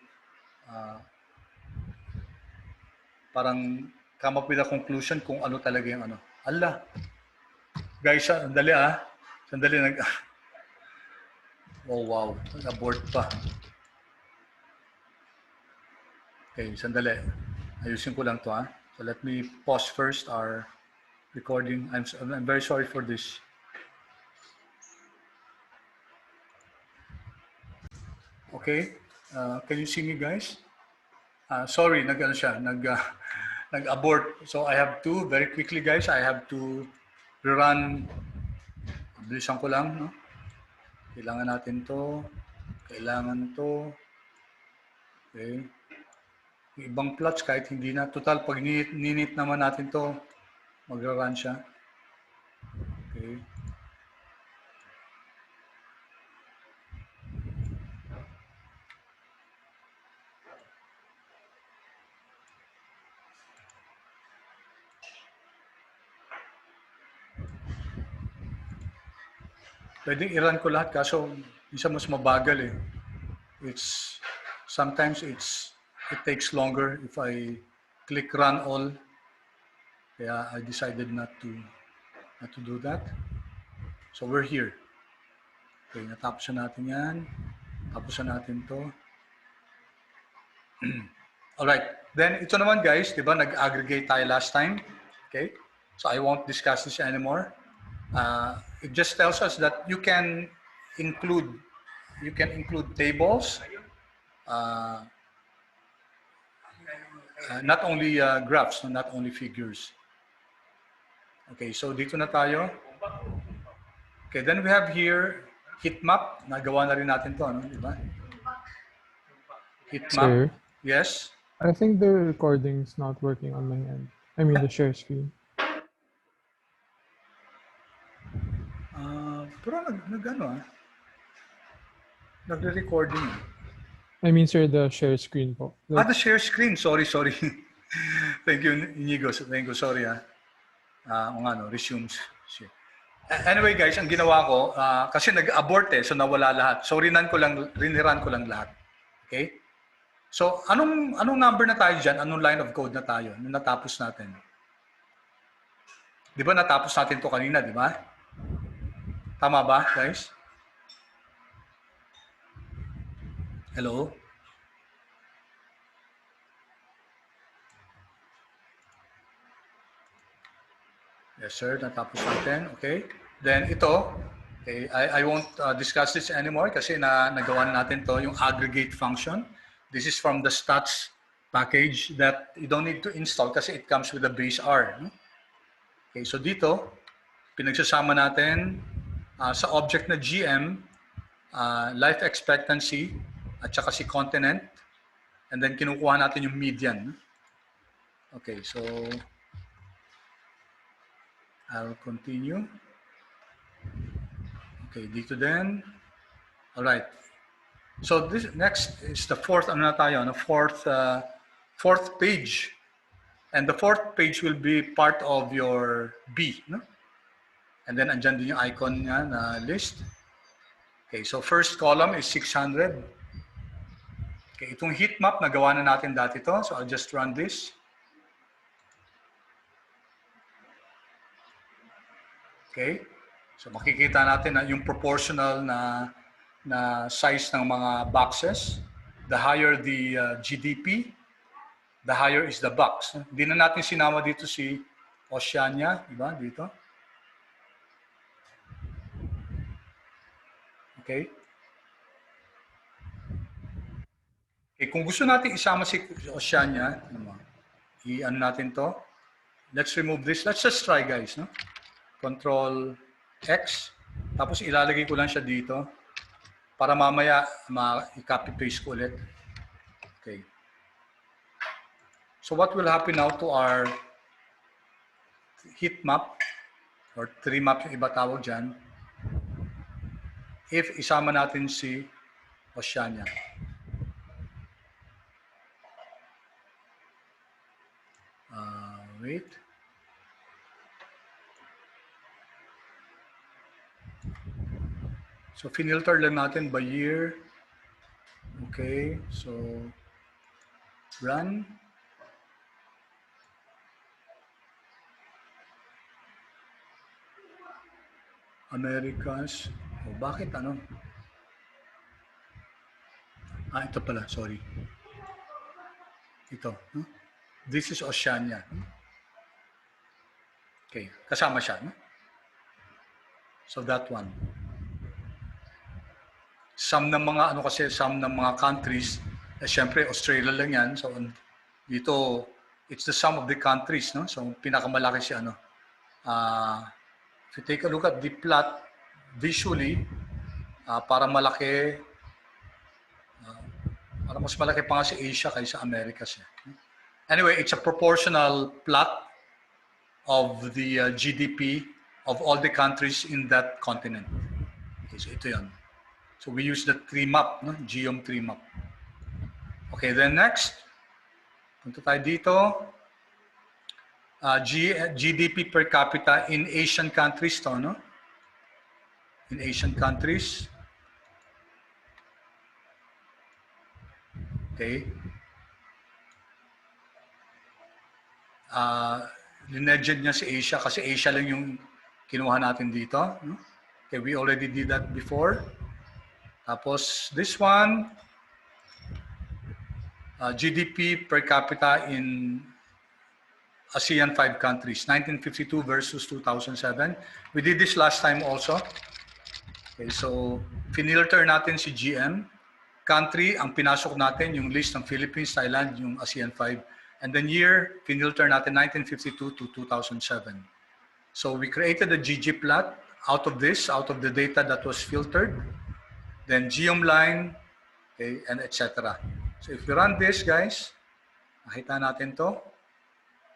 parang come up with a conclusion kung ano talaga yung ano. Ala. Guys, sandali ah. Sandali nag Oh wow, nag-abort pa. Okay, sandali. Ayusin ko lang to ah. So let me pause first our recording. I'm very sorry for this. Okay, can you see me guys? Sorry, nag-ano siya, nag-abort. So I have to, very quickly guys, I have to rerun. Bilisan ko lang, no? Kailangan natin to. Kailangan to. Okay. Yung ibang plots kahit hindi na. Total, pag ninit naman natin to, magra-run siya. Okay. Pwedeng i-run ko lahat kaso minsan mas mabagal eh. Sometimes it takes longer if I click run all. Kaya I decided not to do that. So we're here. Okay, natapos na natin yan. Tapusan natin to. Alright, then ito naman guys, di ba nag-aggregate tayo last time. Okay, so I won't discuss this anymore. It just tells us that you can include tables, not only graphs, not only figures. Okay, so dito na tayo. Okay, then we have here heat map. Nagawa na rin natin to, no? Di ba? Heat map. Sir, Yes. I think the recording is not working on my end. I mean, the share screen. Pero nagre-recording. I mean, sir, the share screen po. The share screen. Sorry. Thank you, Inigo. Thank you. Sorry resumes. Shit. Anyway, guys, ang ginawa ko, kasi nag-abort so nawala lahat. So, riniran ko lang lahat. Okay? So, anong number na tayo dyan? Anong line of code na tayo? Nung natapos natin? Di ba natapos natin to kanina, di ba? Tama ba, guys? Hello? Yes, sir. Natapos natin. Okay. Then ito, okay, I won't discuss this anymore kasi nagawa natin to, yung aggregate function. This is from the stats package that you don't need to install kasi it comes with a base R. Okay, so dito, pinagsasama natin sa object na GM, life expectancy, at saka si continent, and then kinukuha natin yung median. Okay, so I'll continue. Okay, dito din. All right. So this next is the fourth fourth page. And the fourth page will be part of your B, no? And then andyan din yung icon niya na list. Okay, so first column is 600. Okay, itong heat map nagawa na natin dati to. So I'll just run this. Okay? So makikita natin na yung proportional na size ng mga boxes. The higher the GDP, the higher is the box. Hindi na natin sinama dito si Oceania, di ba? Dito. Okay? Okay, kung gusto natin isama si Oceania, i-ano natin to. Let's remove this. Let's just try, guys, no? Control X. Tapos ilalagay ko lang siya dito para mamaya i-copy paste ko ulit. Okay. So what will happen now to our heat map or tree map yung iba tawag dyan if isama natin si Oceania. Wait. So, finilter lang natin by year. Okay, so run. Americas. Oh, bakit ano? Ito pala, sorry. Ito. This is Oceania. Okay, kasama siya. So that one. Some ng mga some ng mga countries, syempre Australia lang yan. So dito, it's the sum of the countries, no? So pinakamalaki si if you take a look at the plot visually, para malaki, para mas malaki pa nga si Asia kaysa Americas. Anyway, it's a proportional plot of the GDP of all the countries in that continent. Okay, so ito yan. So we use the tree map, no? Geom tree map. Okay, then next, punta tayo dito. GDP per capita in Asian countries to, no? In Asian countries. Okay. Linegend niya si Asia kasi Asia lang yung kinuha natin dito. No? Okay, we already did that before. Tapos this one, GDP per capita in ASEAN 5 countries, 1952 versus 2007. We did this last time also. Okay, so finilter natin si GM. Country, ang pinasok natin yung list ng Philippines, Thailand, yung ASEAN 5. And then year, finilter natin 1952 to 2007. So we created a GG plot out of this, out of the data that was filtered. Then geom line, okay, and etc. So if we run this, guys, makita natin to.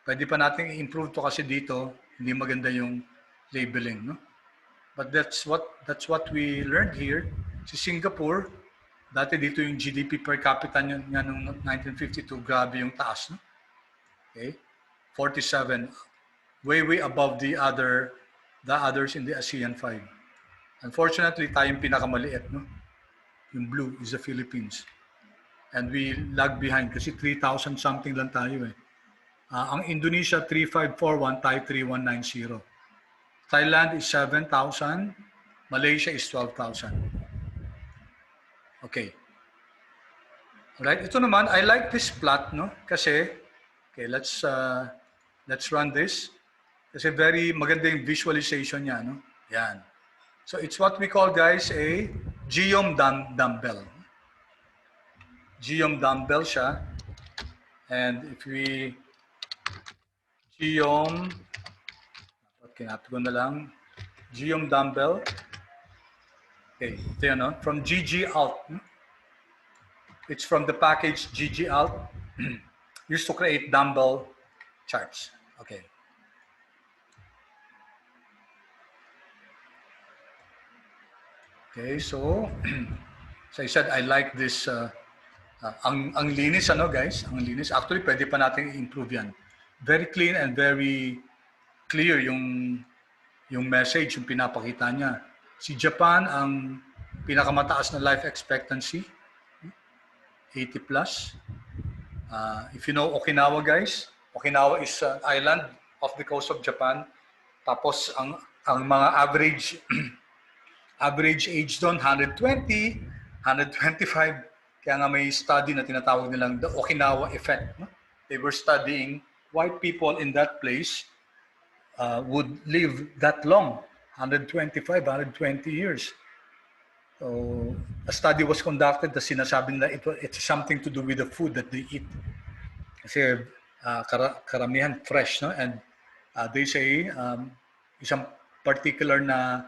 Pwede pa natin i-improve to kasi dito, hindi maganda yung labeling, no? But that's what we learned here. Si Singapore, dati dito yung GDP per capita niya noong 1952, grabe yung taas, no? Okay? 47, way above the others in the ASEAN 5. Unfortunately, tayong pinakamaliit, no? Yung blue is the Philippines. And we lag behind kasi 3,000 something lang tayo eh. Ang Indonesia 3,541, tayo 3,190. Thailand is 7,000, Malaysia is 12,000. Okay. Alright, ito naman, I like this plot, no? Kasi, okay, let's run this. Kasi very maganda yung visualization niya, no? Yan. So it's what we call, guys, a geom dumbbell. Geom dumbbell siya. And if we geom, kinap ko na lang, geom dumbbell. Okay, ito yan, no? From GG Alt. It's from the package GG Alt. Used to create dumbbell charts. Okay. Okay, so I said I like this. Ang linis, ano guys? Ang linis. Actually, pwede pa natin i-improve yan. Very clean and very clear yung message, yung pinapakita niya. Si Japan, ang pinakamataas na life expectancy, 80 plus. If you know Okinawa, guys, Okinawa is an island off the coast of Japan. Tapos ang mga average age doon 120, 125. Kaya nga may study na tinatawag nilang the Okinawa effect. No? They were studying why people in that place would live that long, 125, 120 years. So, a study was conducted na sinasabi nila it's something to do with the food that they eat. Kasi karamihan fresh, no? And they say isang particular na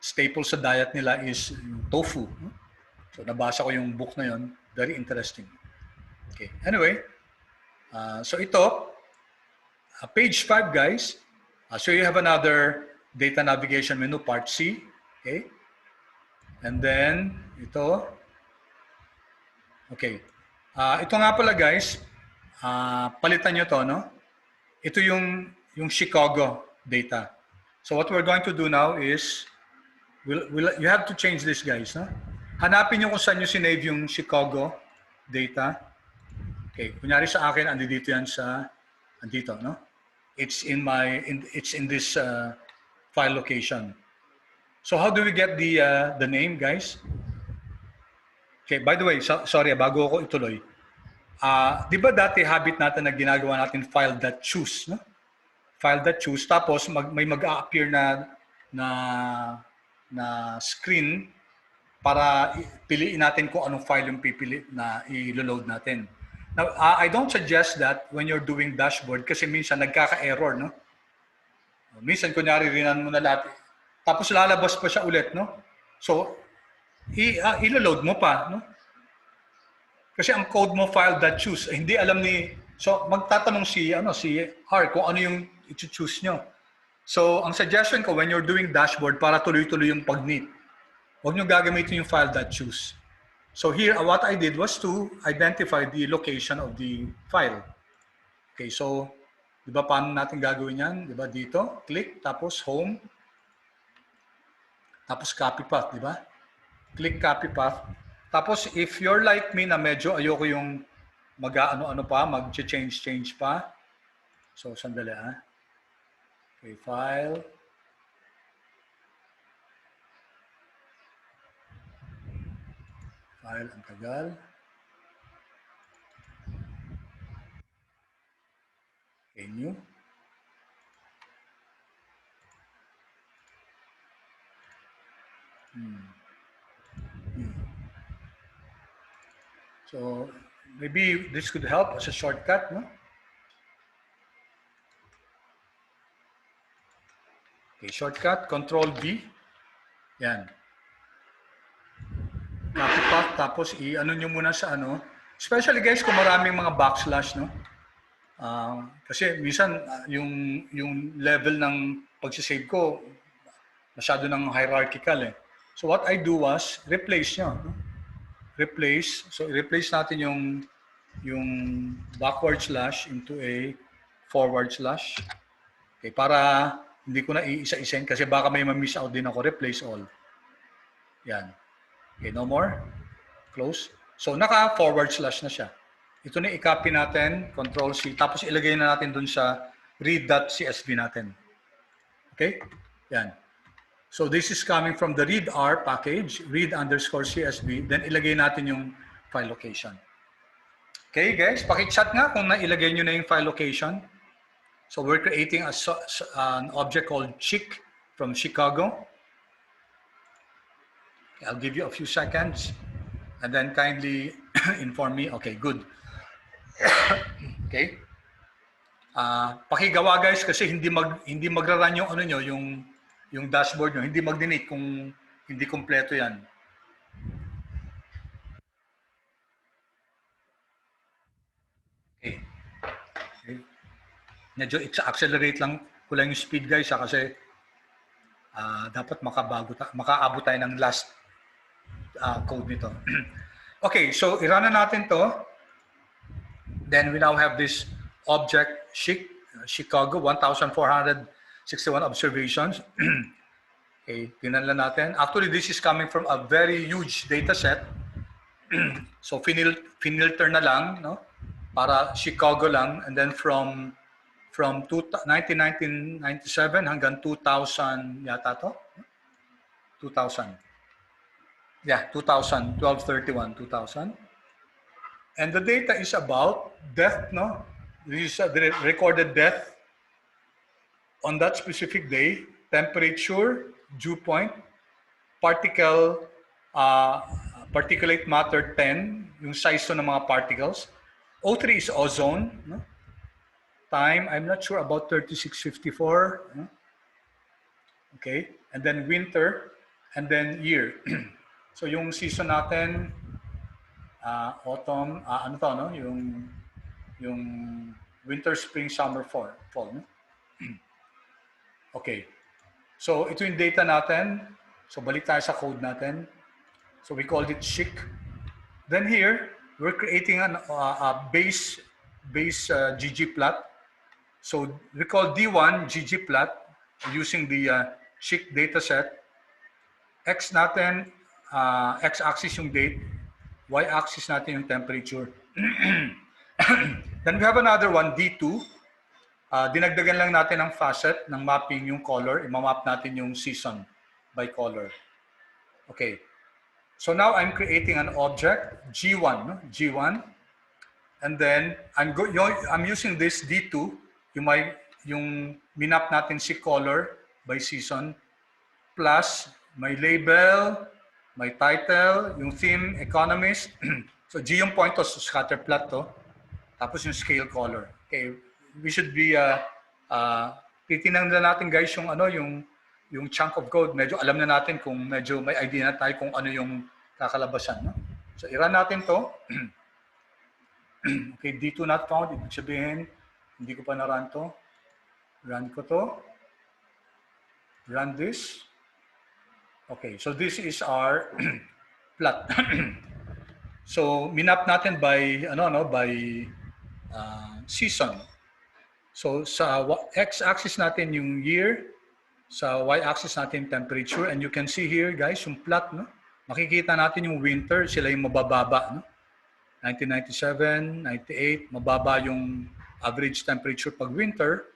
staple sa diet nila is tofu. No? So nabasa ko yung book na yon, very interesting. Okay. Anyway, so ito, page 5, guys. So you have another data navigation menu, part C. Okay. And then, ito. Okay. Ito nga pala, guys. Palitan nyo to, no? ito yung Chicago data. So what we're going to do now is, you have to change this, guys. No? Hanapin nyo kung saan nyo sinave yung Chicago data. Okay, kunyari sa akin, andito yan sa, andito, no? It's in this file location. So how do we get the name, guys? Okay, by the way, sorry, bago ako ituloy. Di ba dati habit natin na ginagawa natin file.choose, no? File.choose, tapos may mag-a-appear na screen para piliin natin kung anong file yung pipili na i-load natin. Now, I don't suggest that when you're doing dashboard kasi minsan nagkaka-error, no? Minsan, kunyari, rinan mo na lahat. Tapos lalabas pa siya ulit, no? So, i-load mo pa, no? Kasi ang code mo file.choose, hindi alam ni... So, magtatanong si R kung ano yung i-choose nyo. So, ang suggestion ko when you're doing dashboard para tuloy-tuloy yung pag-neat, huwag nyo gagamitin yung file.choose. So here, what I did was to identify the location of the file. Okay, so, di ba paano natin gagawin yan? Di ba dito, click, tapos home, tapos copy path, di ba? Click copy path. Tapos if you're like me na medyo ayoko yung mag-ano-ano pa, mag-change pa. So, sandali Okay, file. File, ang tagal. Okay, new. So, maybe this could help as a shortcut, no? Okay, shortcut, Control B. Yan. Copy path, tapos i-ano nyo muna sa ano. Especially guys, kung maraming mga backslash, no? Kasi minsan, yung level ng pagsisave ko, masyado ng hierarchical eh. So what I do was, replace nyo. No? Replace. So replace natin yung backward slash into a forward slash. Okay, para hindi ko na iisa-isain kasi baka may ma-miss out din ako. Replace all. Yan. Okay, no more. Close. So naka-forward slash na siya. Ito na i-copy natin, Control C, tapos ilagay na natin dun sa read.csv natin. Okay? Yan. So this is coming from the readr package, read_csv, then ilagay natin yung file location. Okay guys, pakichat nga kung nailagay nyo na yung file location. So we're creating an object called Chic from Chicago. Okay, I'll give you a few seconds and then kindly inform me. Okay, good. Okay. Pakigawa guys kasi hindi magra-run yung ano nyo, yung dashboard nyo, hindi mag-delete kung hindi kompleto yan. Okay. Okay. Medyo accelerate lang ko lang yung speed guys kasi dapat makaabot tayo ng last code nito. Okay, so i-run na natin to. Then we now have this object Chicago 1,461 observations. Okay, tingnan lang natin. Actually, this is coming from a very huge data set. So finilter na lang, no? Para Chicago lang, and then from 1997 hanggang 2000 yata to? 2000. Yeah, 2000, 12/31, 2000. And the data is about death, no? This is the recorded death on that specific day, temperature, dew point, particulate matter 10, yung size to ng mga particles. O3 is ozone, no? Time, I'm not sure, about 3654. No? Okay, and then winter, and then year. So yung season natin, autumn, ano to, no? Yung winter, spring, summer, fall, no? Okay. So ito yung data natin. So balik tayo sa code natin. So we called it Chic. Then here, we're creating a base ggplot. So we call D1 ggplot using the Chick dataset. X natin, x-axis yung date, y-axis natin yung temperature. Then we have another one, D2. Dinagdagan lang natin ng facet, ng mapping yung color. Imamap natin yung season by color. Okay. So now I'm creating an object, G1. No? G1. And then I'm using this D2, yung minap natin si color by season, plus may label, may title, yung theme, economist. So G yung point to, scatter plot to. Tapos yung scale color. Okay, we should be titingnan na natin guys yung yung chunk of code. Medyo alam na natin kung medyo may idea na tayo kung ano yung kakalabasan, no? So i-run natin to. Okay, D2 not found, ibig sabihin hindi ko pa na-run to. Run ko to. Run this. Okay, so this is our plot. So minap natin by by season. So sa x-axis natin yung year, sa y-axis natin temperature, and you can see here guys yung plot, no? Makikita natin yung winter, sila yung mabababa, no? 1997, 98, mababa yung average temperature pag winter,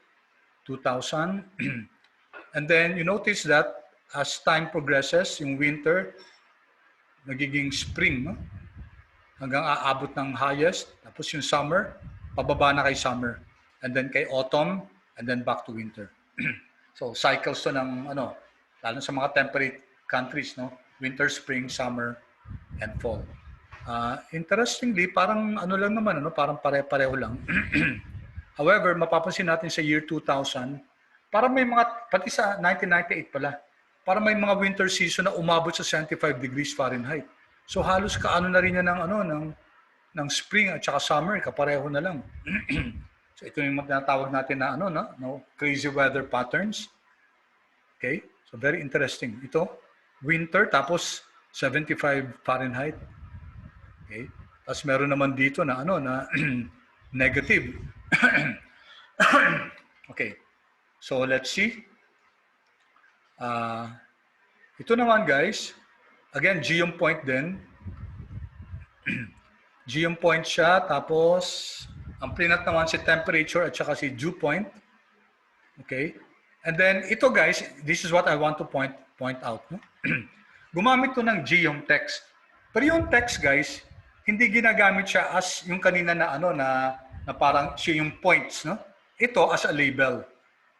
2000. And then you notice that as time progresses, yung winter nagiging spring, no? Hanggang aabot ng highest, tapos yung summer, pababa na kay summer, and then kay autumn, and then back to winter. So cycles to ng lalo sa mga temperate countries, no? Winter, spring, summer, and fall. Interestingly, parang lang naman, parang pare-pareho lang. However, mapapansin natin sa year 2000, parang may mga, pati sa 1998 pala, parang may mga winter season na umabot sa 75 degrees Fahrenheit. So halos kaano na rin yan ng spring at saka summer, kapareho na lang. So ito yung tinatawag natin na crazy weather patterns. Okay? So very interesting. Ito, winter tapos 75 Fahrenheit. Okay? Tapos meron naman dito na na negative. Okay. So let's see. Ito naman guys, again G yung point din. G yung point siya, tapos ang plinat naman si temperature at saka si dew point. Okay? And then ito guys, this is what I want to point out, no? Gumamit to ng G yung text. Pero yung text guys, hindi ginagamit siya as yung kanina na na parang siya yung points, no? Ito as a label.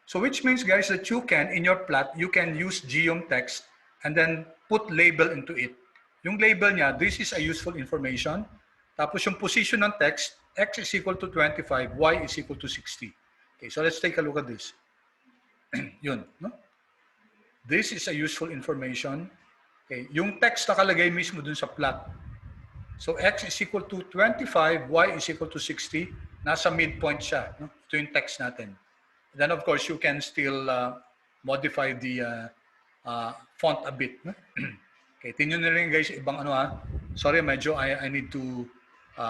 So which means guys that you can, in your plot, you can use geom text and then put label into it. Yung label niya, this is a useful information. Tapos yung position ng text, x is equal to 25, y is equal to 60. Okay, so let's take a look at this. Yun, no? This is a useful information. Okay, yung text nakalagay mismo dun sa plot. So x is equal to 25, y is equal to 60. Nasa midpoint siya, no? Ito yung text natin. Then of course, you can still modify the font a bit. No? Okay, tingnan nyo rin guys, ibang Sorry, medyo I need to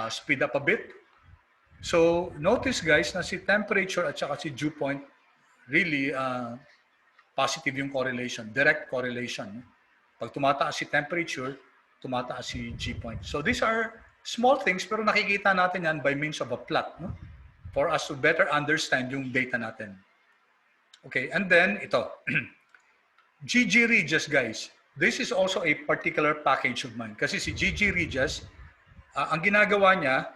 speed up a bit. So notice guys na si temperature at saka si dew point, really positive yung correlation, direct correlation. No? Pag tumataas si temperature, tumataas si G point. So these are small things pero nakikita natin yan by means of a plot, no? For us to better understand yung data natin. Okay, and then ito. ggRegis guys. This is also a particular package of mine. Kasi si ggRegis, ang ginagawa niya,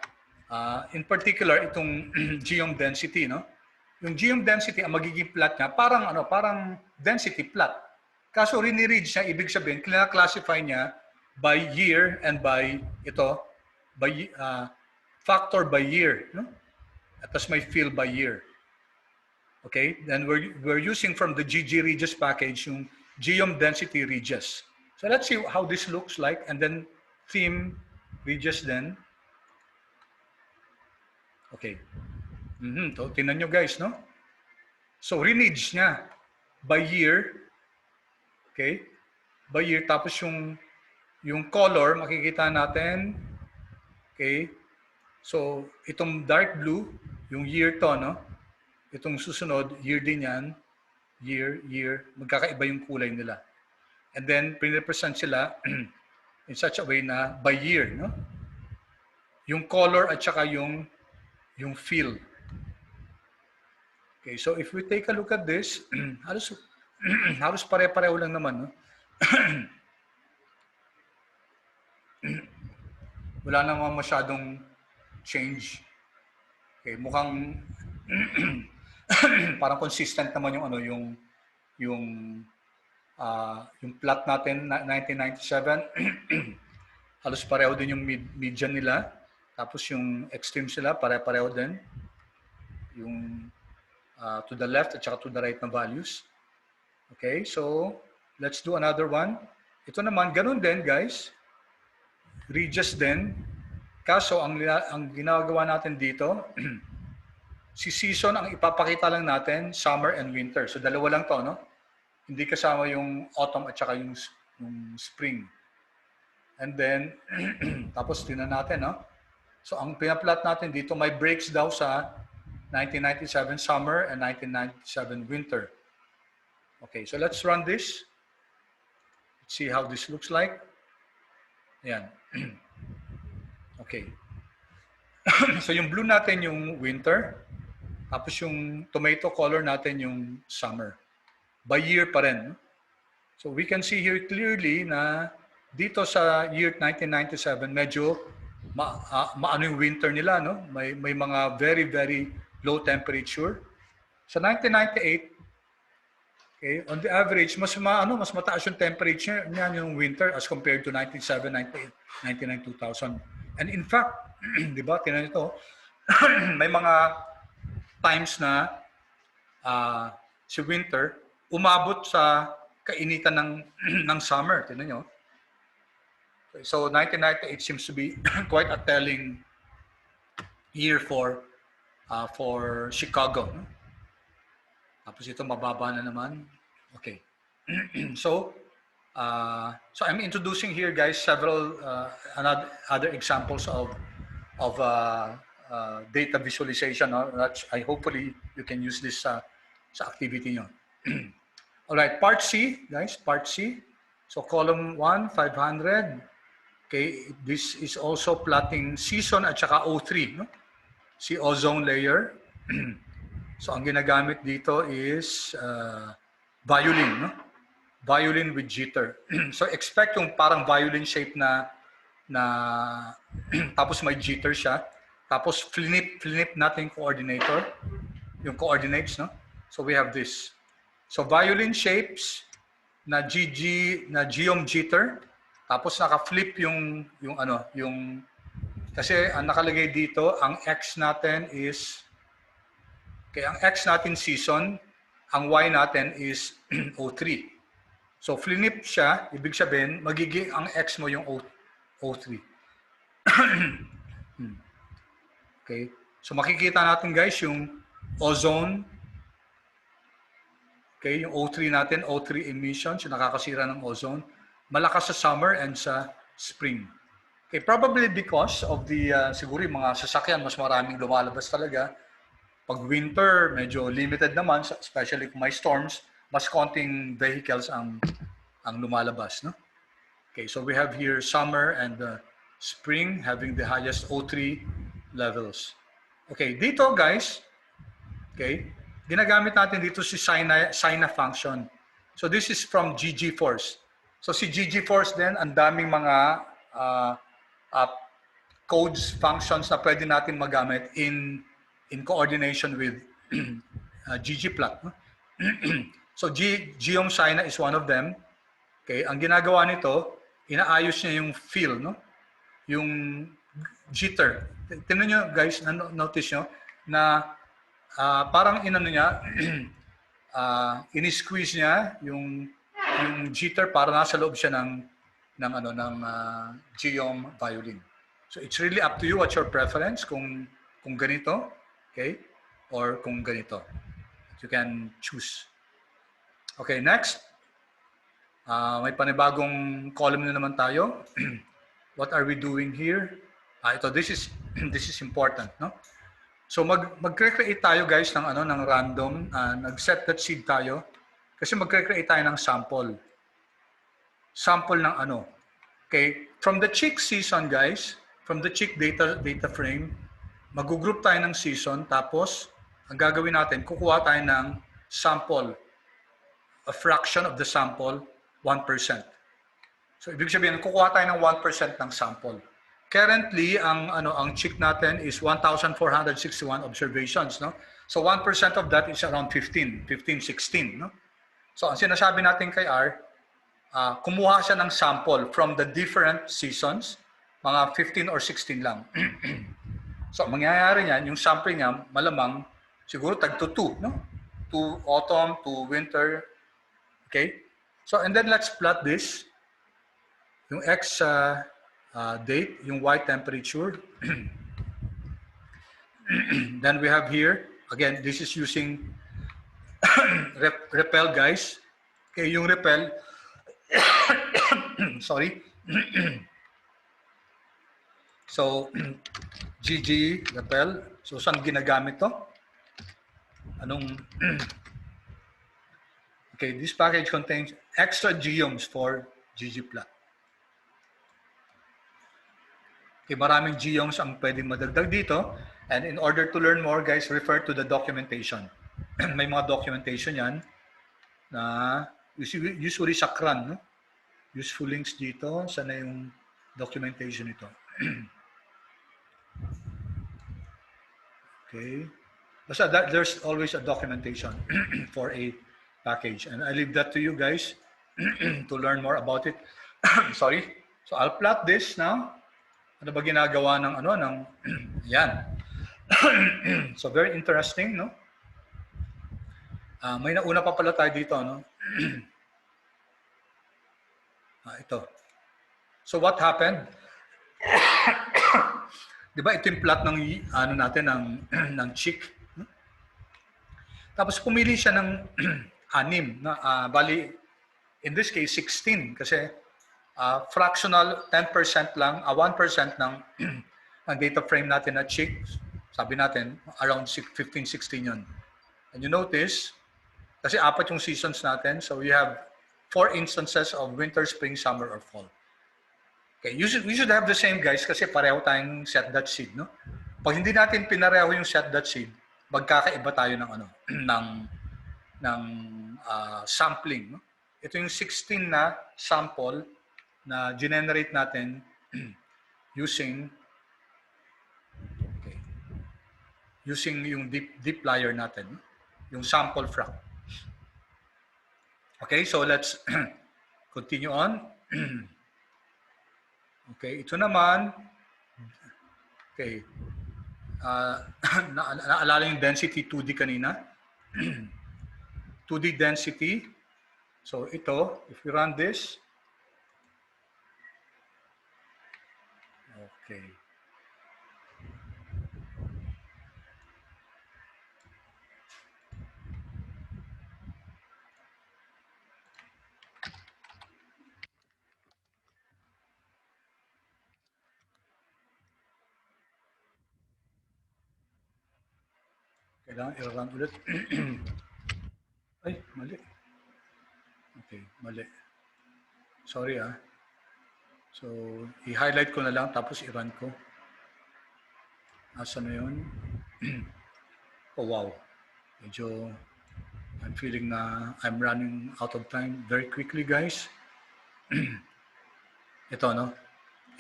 in particular itong geom density, no? Yung geom density, ang magiging plot niya, parang density plot. Kaso rini-read siya, ibig sabihin, kina-classify niya by year and by factor by year, no? At tapos may fill by year. Okay? Then we're using from the ggRegis package yung geom density regis. So let's see how this looks like, and then theme regis then. Okay. So tingnan nyo guys, no? So reneeds niya by year. Okay? By year, tapos yung color, makikita natin. Okay? So, itong dark blue, yung year to, no? Itong susunod, year din yan. Year. Magkakaiba yung kulay nila. And then, pinirepresent sila in such a way na by year, no? Yung color at saka yung feel. Okay, so if we take a look at this, halos pare-pareho lang naman, no? Wala namang masyadong change. Okay, mukhang parang consistent naman yung yung plot natin na 1997. Halos pareho din yung median nila. Tapos yung extreme sila pare-pareho din. Yung to the left at saka to the right na values. Okay, so let's do another one. Ito naman, ganun din guys. Regis din. Kaso ang ginagawa natin dito, si season ang ipapakita lang natin, summer and winter. So dalawa lang to, no? Hindi kasama yung autumn at saka yung spring. And then, tapos tingnan natin, no? So ang pinaplot natin dito, may breaks daw sa 1997 summer and 1997 winter. Okay, so let's run this. Let's see how this looks like. Ayan. Okay. So yung blue natin yung winter, tapos yung tomato color natin yung summer. By year pa rin. So we can see here clearly na dito sa year 1997, medyo maano yung winter nila, no? May mga very, very low temperature. Sa 1998, okay, on the average, mas mataas yung temperature niyan yung winter as compared to 1997, 1998, 1999, 2000. And in fact, di ba, tingnan ito, may mga times na si winter umabot sa kainitan ng summer. Tingnan nyo. So 1998 seems to be quite a telling year for Chicago. No? Tapos ito mababa na naman. Okay. So I'm introducing here, guys, several other examples of data visualization. No? Hopefully you can use this sa activity nyo. All right, part C, guys, part C. So column 1, 500. Okay, this is also plotting season at saka O3, no? Si ozone layer. So ang ginagamit dito is violin, no? Violin with jitter. So expect yung parang violin shape na tapos may jitter siya. Tapos flip natin yung coordinator, yung coordinates, no? So we have this. So violin shapes na geom jitter. Tapos naka-flip yung kasi ang nakalagay dito, ang X natin is, okay, ang X natin season, ang Y natin is O3. So flip siya, ibig sabihin, magiging ang X mo yung O3. Okay, so makikita natin, guys, yung ozone, okay, yung O3 natin, O3 emissions, yung nakakasira ng ozone, malakas sa summer and sa spring. Okay, probably because of the, siguro yung mga sasakyan, mas maraming lumalabas talaga. Pag winter, medyo limited naman, especially kung may storms, mas konting vehicles ang lumalabas, no? Okay, so we have here summer and spring having the highest O3 levels. Okay, dito, guys, okay, ginagamit natin dito si SINA function. So this is from ggforce. So si ggforce din, ang daming mga codes, functions na pwede natin magamit in coordination with ggplot. No? So geom-SINA is one of them. Okay, ang ginagawa nito, inaayos niya yung feel, no? Yung jitter. Tingnan nyo, guys, notice nyo na parang ini-squeeze niya yung jitter para nasa loob siya ng geom violin. So it's really up to you, what's your preference, kung ganito, okay, or kung ganito. You can choose. Okay, next. May panibagong column na naman tayo. What are we doing here? This is important, no? So mag-create tayo guys ng ano ng random, nag-set that seed tayo kasi mag-create tayo ng sample. Sample ng ano. Okay, from the chick season guys, from the chick data frame, mag-group tayo ng season tapos ang gagawin natin, kukuha tayo ng sample, a fraction of the sample, 1%. So ibig sabihin, kukuha tayo ng 1% ng sample. Currently, ang chick natin is 1,461 observations, no? So 1% of that is around 15, 16, no? So ang sinasabi natin kay R, kumuha siya ng sample from the different seasons, mga 15 or 16 lang. So mangyayari niyan, yung sample niya malamang siguro tag to 2, no? To autumn, to winter. Okay? So and then let's plot this. Yung X date, yung Y temperature. Then we have here, again, this is using repel guys. Okay, yung repel, sorry. So, GG repel. So, saan ginagamit to? Anong, okay, this package contains extra geoms for ggplot. Okay, maraming geoms ang pwedeng madagdag dito. And in order to learn more, guys, refer to the documentation. May mga documentation yan na usually sa CRAN, no? Useful links dito. Sana yung documentation ito. Okay. Basta there's always a documentation for a package. And I leave that to you guys to learn more about it. Sorry. So I'll plot this now. Ano ba ginagawa ng yan. So very interesting, no? May nauna pa pala tayo dito, no? Ito. So what happened? Di ba ito yung plot ng natin ng chick? Tapos pumili siya ng 6 na bali in this case 16 kasi fractional 10% lang, 1% ng ang data frame natin na chick, sabi natin around 15, 16 yun. And you notice, kasi 4 yung seasons natin, so you have 4 instances of winter, spring, summer, or fall. Okay, we should have the same guys kasi pareho tayong set that seed, no? Pag hindi natin pinareho yung set that seed, magkakaiba tayo ng ng sampling, no? Ito yung 16 na sample na generate natin using yung deep layer natin, no? Yung sample frac. Okay, so let's continue on. Okay, ito naman, okay, naalala yung density 2D kanina. 2D density. So ito, if we run this, okay. Kailangan i-run ulit. Ay, mali. Okay, mali. Sorry So, i-highlight ko na lang tapos i-run ko. Asa na yun? Oh, wow. Medyo, I'm feeling na I'm running out of time very quickly, guys. Ito, no?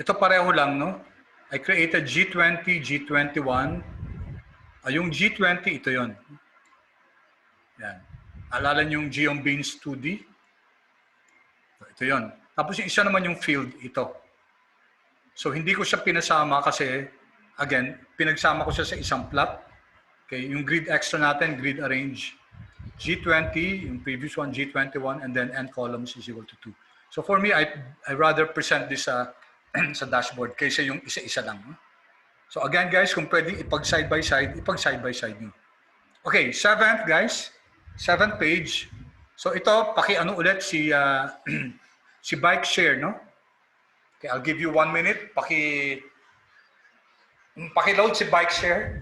Ito pareho lang, no? I created G20, G21. Yung G20, ito yon. Yan. Alala niyo yung GeoBeans 2D? Ito yon. Tapos yung isa naman yung field, ito. So hindi ko siya pinasama kasi, again, pinagsama ko siya sa isang plot. Okay, yung grid extra natin, grid arrange. G20, yung previous one, G21, and then n columns is equal to 2. So for me, I rather present this sa dashboard kaysa yung isa-isa lang. So again guys, kung pwedeng ipag-side by side nyo. Okay, 7th guys, 7th page. So ito, paki-ano ulit si si bike share, no? Okay, I'll give you 1 minute. Paki-load si bike share.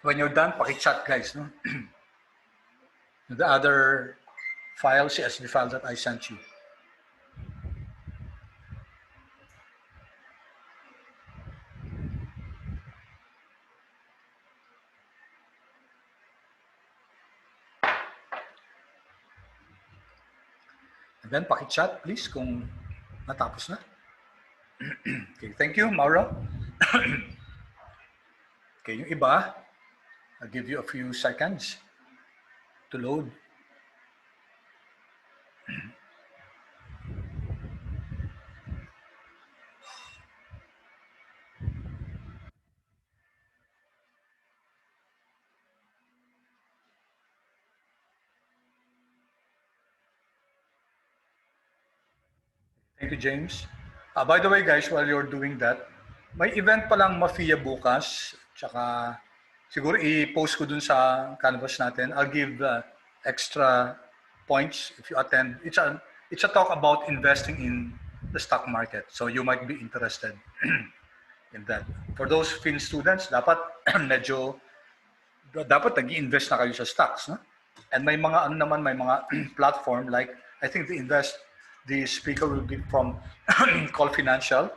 When you're done, paki-chat guys, no? The other file, CSV file that I sent you. And then paki-chat please kung natapos na. Okay, thank you, Mauro. Okay, yung iba, I'll give you a few seconds to load. Thank you, James. By the way, guys, while you're doing that, may event palang Mafia bukas. Tsaka siguro i-post ko dun sa canvas natin. I'll give extra points if you attend. It's a talk about investing in the stock market. So you might be interested in that. For those Fin students, dapat medyo dapat nag-i-invest na kayo sa stocks, no? And may mga ano naman, may mga platform like I think the speaker will be from Call Financial.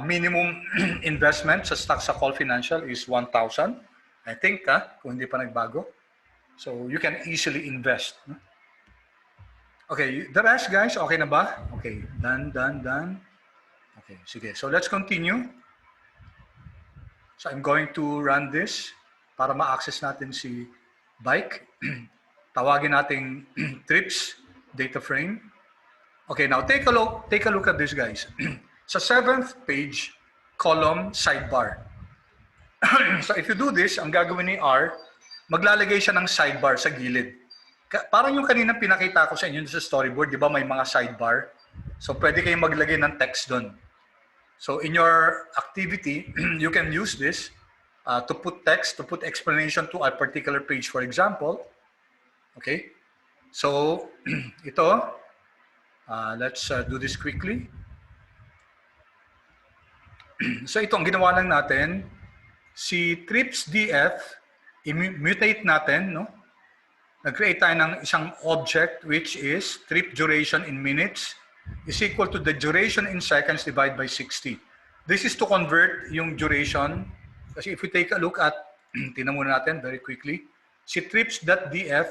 Minimum investment sa stocks sa Call Financial is 1,000. I think, kung hindi pa nagbago. So you can easily invest. No? Okay, the rest guys, okay na ba? Okay, done. Okay, sige. So let's continue. So I'm going to run this para ma-access natin si bike. Tawagin nating trips data frame. Okay, now take a look at this guys. Sa 7th page, column sidebar. So if you do this, ang gagawin ni R, maglalagay siya ng sidebar sa gilid. Parang yung kanina pinakita ko sa inyo sa storyboard, di ba may mga sidebar? So pwede kayong maglagay ng text doon. So in your activity, you can use this to put text, to put explanation to a particular page, for example. Okay? So ito, let's do this quickly. So ito, ang ginawa lang natin, si trips df, i-mutate natin, no? Nag-create tayo ng isang object which is trip duration in minutes is equal to the duration in seconds divided by 60. This is to convert yung duration. Kasi if we take a look at, tingnan muna natin very quickly, si trips.df,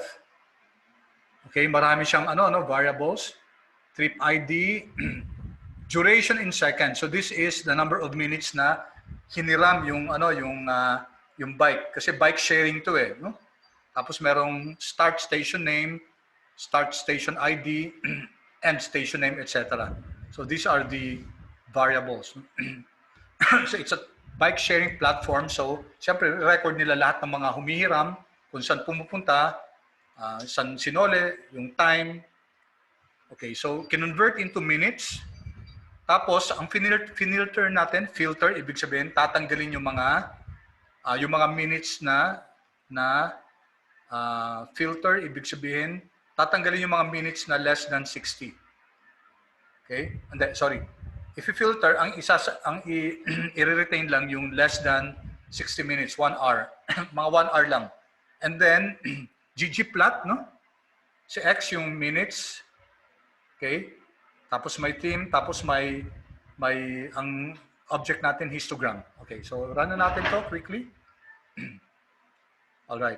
okay, marami siyang variables, trip ID, duration in seconds. So this is the number of minutes na hiniram yung bike kasi bike sharing to no? Tapos merong start station name, start station ID, end station name, etc. So these are the variables. So it's a bike sharing platform. So siyempre record nila lahat ng mga humihiram, kung saan pumupunta, saan sinole, yung time. Okay, so kinonvert into minutes. Tapos ang filter natin, filter ibig sabihin tatanggalin yung mga minutes na filter ibig sabihin tatanggalin yung mga minutes na less than 60. Okay? Hindi, sorry. If you filter, ang i-retain lang yung less than 60 minutes, 1 hour. Mga 1 hour lang. And then ggplot, no? Si X yung minutes. Okay? Tapos may theme, tapos may ang object natin histogram. Okay, so run na natin to quickly. All right.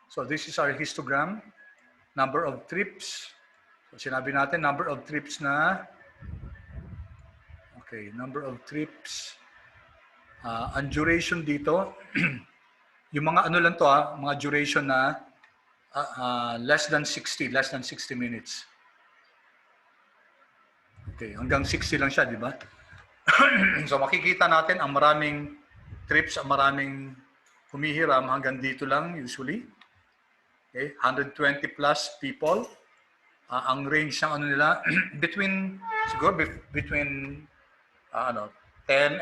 So this is our histogram, number of trips. So sinabi natin number of trips na okay, number of trips. Ang duration dito, yung mga ano lang to mga duration na less than 60 minutes. Okay, hanggang 60 lang siya, di ba? So makikita natin ang maraming trips, ang maraming humihiram hanggang dito lang usually. Okay, 120 plus people. Ang range ng nila between 10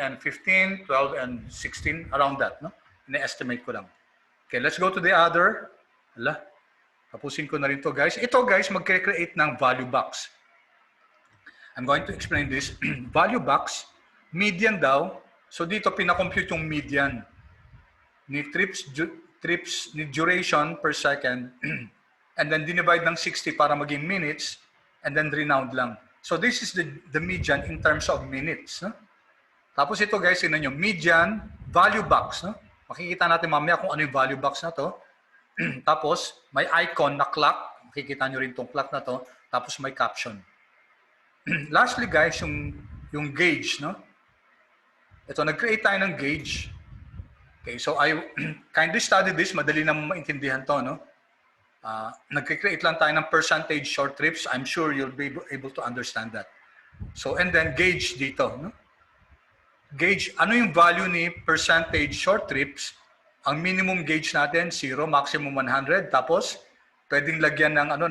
and 15, 12 and 16, around that, no? Ina-estimate ko lang. Okay, let's go to the other. Tapusin ko na rin to, guys. Ito, guys, mag-create ng value box. I'm going to explain this. Value box, median daw. So dito, pinakompute yung median. ni trips ni duration per second, and then dinivide ng 60 para maging minutes, and then renound lang. So this is the median in terms of minutes. No? Tapos ito guys, tingnan nyo, median value box. No? Makikita natin mamaya kung ano yung value box na to. Tapos may icon na clock. Makikita nyo rin itong clock na to. Tapos may caption. Lastly guys, yung gauge. No? Ito, nag-create tayo ng gauge. Okay, so I kindly study this. Madali na maintindihan to. No? Nag-create lang tayo ng percentage short trips. I'm sure you'll be able to understand that. So, and then gauge dito. No? Gauge, ano yung value ni percentage short trips? Ang minimum gauge natin 0, maximum 100. Tapos pwedeng lagyan ng ano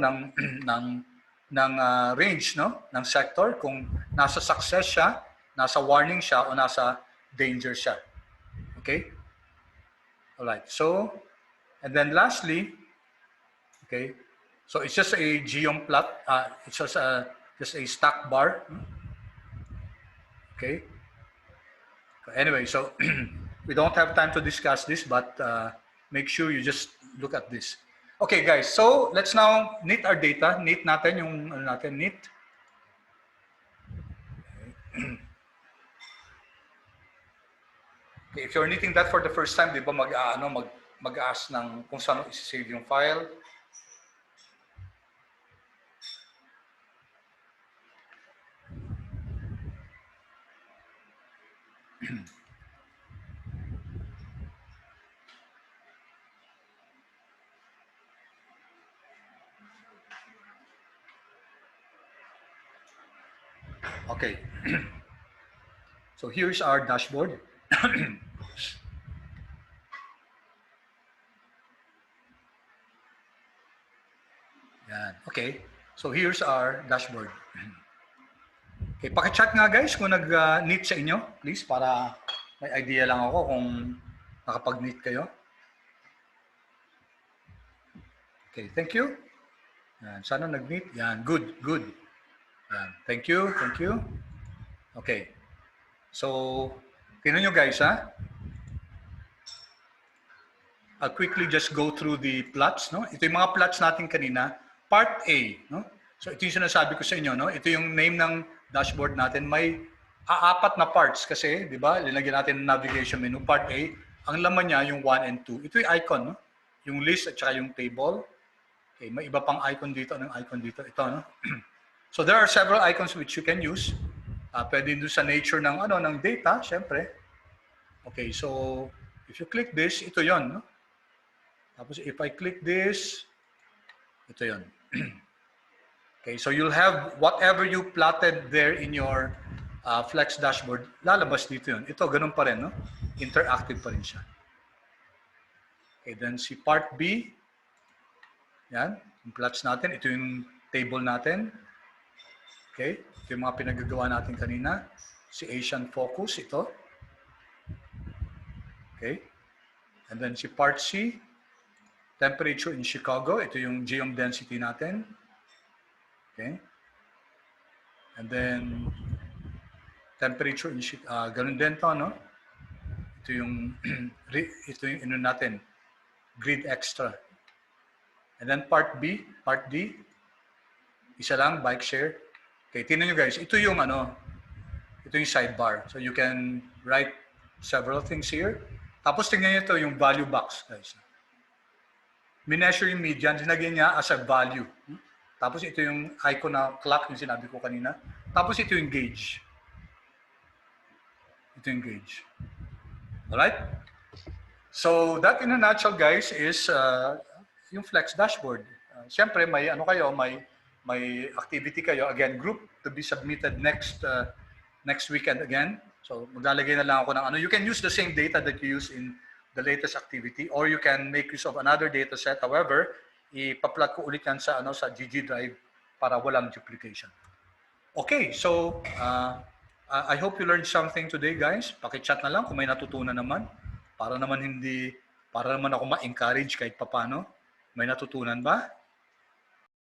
ng range, no? Ng sector kung nasa success siya, nasa warning siya o nasa danger siya. Okay? All right. So, and then lastly, okay. So it's just a geom plot. It's just a stack bar. Okay. Anyway, so we don't have time to discuss this, but make sure you just look at this. Okay, guys. So let's now knit our data. Knit natin yung ano natin, knit. Okay, if you're knitting that for the first time, di ba mag-ask ng kung saan i-save yung file. Okay. So here's our dashboard. Yan. Okay. So here's our dashboard. Okay, paki-chat nga guys kung nag-knit sa inyo, please, para may idea lang ako kung nakapag-knit kayo. Okay, thank you. Yan, sana nag-knit. Yan, good, good. Yan, thank you, thank you. Okay. So, tingnan nyo guys, ha? I'll quickly just go through the plots, no? Ito yung mga plots natin kanina. Part A, no? So, ito yung sinasabi ko sa inyo, no? Ito yung name ng dashboard natin. May apat na parts kasi, di ba? Linagyan natin ng navigation menu. Part A, ang laman niya yung 1 and 2. Ito yung icon, no? Yung list at saka yung table. Okay, may iba pang icon dito. Anong icon dito? Ito, no? So, there are several icons which you can use. Pwede doon sa nature ng, ng data, syempre. Okay, so, if you click this, ito yon, no? Tapos, if I click this, ito yon. Okay, so you'll have whatever you plotted there in your Flex dashboard, lalabas dito yun. Ito, ganun pa rin, no? Interactive pa rin siya. Okay, then si part B, yan, yung plots natin, ito yung table natin. Okay, ito yung mga pinagagawa natin kanina. Si Asian Focus, ito. Okay, and then si part C, temperature in Chicago, ito yung geom density natin. Okay. And then, temperature in Chicago, ganun din to, no? Ito yung, natin, grid extra. And then part B, part D, isa lang, bike share. Okay, tingnan nyo guys, ito yung sidebar. So you can write several things here. Tapos tingnan nyo ito, yung value box, guys. Mineasure yung median, sinagyan niya as a value. Tapos ito yung icon na clock, yung sinabi ko kanina. Tapos ito yung gauge. Ito yung gauge. Alright? So that in a nutshell, guys, is yung Flex dashboard. Siyempre, may may activity kayo. Again, group to be submitted next weekend again. So maglalagay na lang ako ng You can use the same data that you use in the latest activity, or you can make use of another data set. However, ipa-plot ko ulit yan sa GG Drive para walang duplication. Okay, so I hope you learned something today, guys. Paki-chat na lang kung may natutunan naman para naman ako ma-encourage kahit papano. May natutunan ba?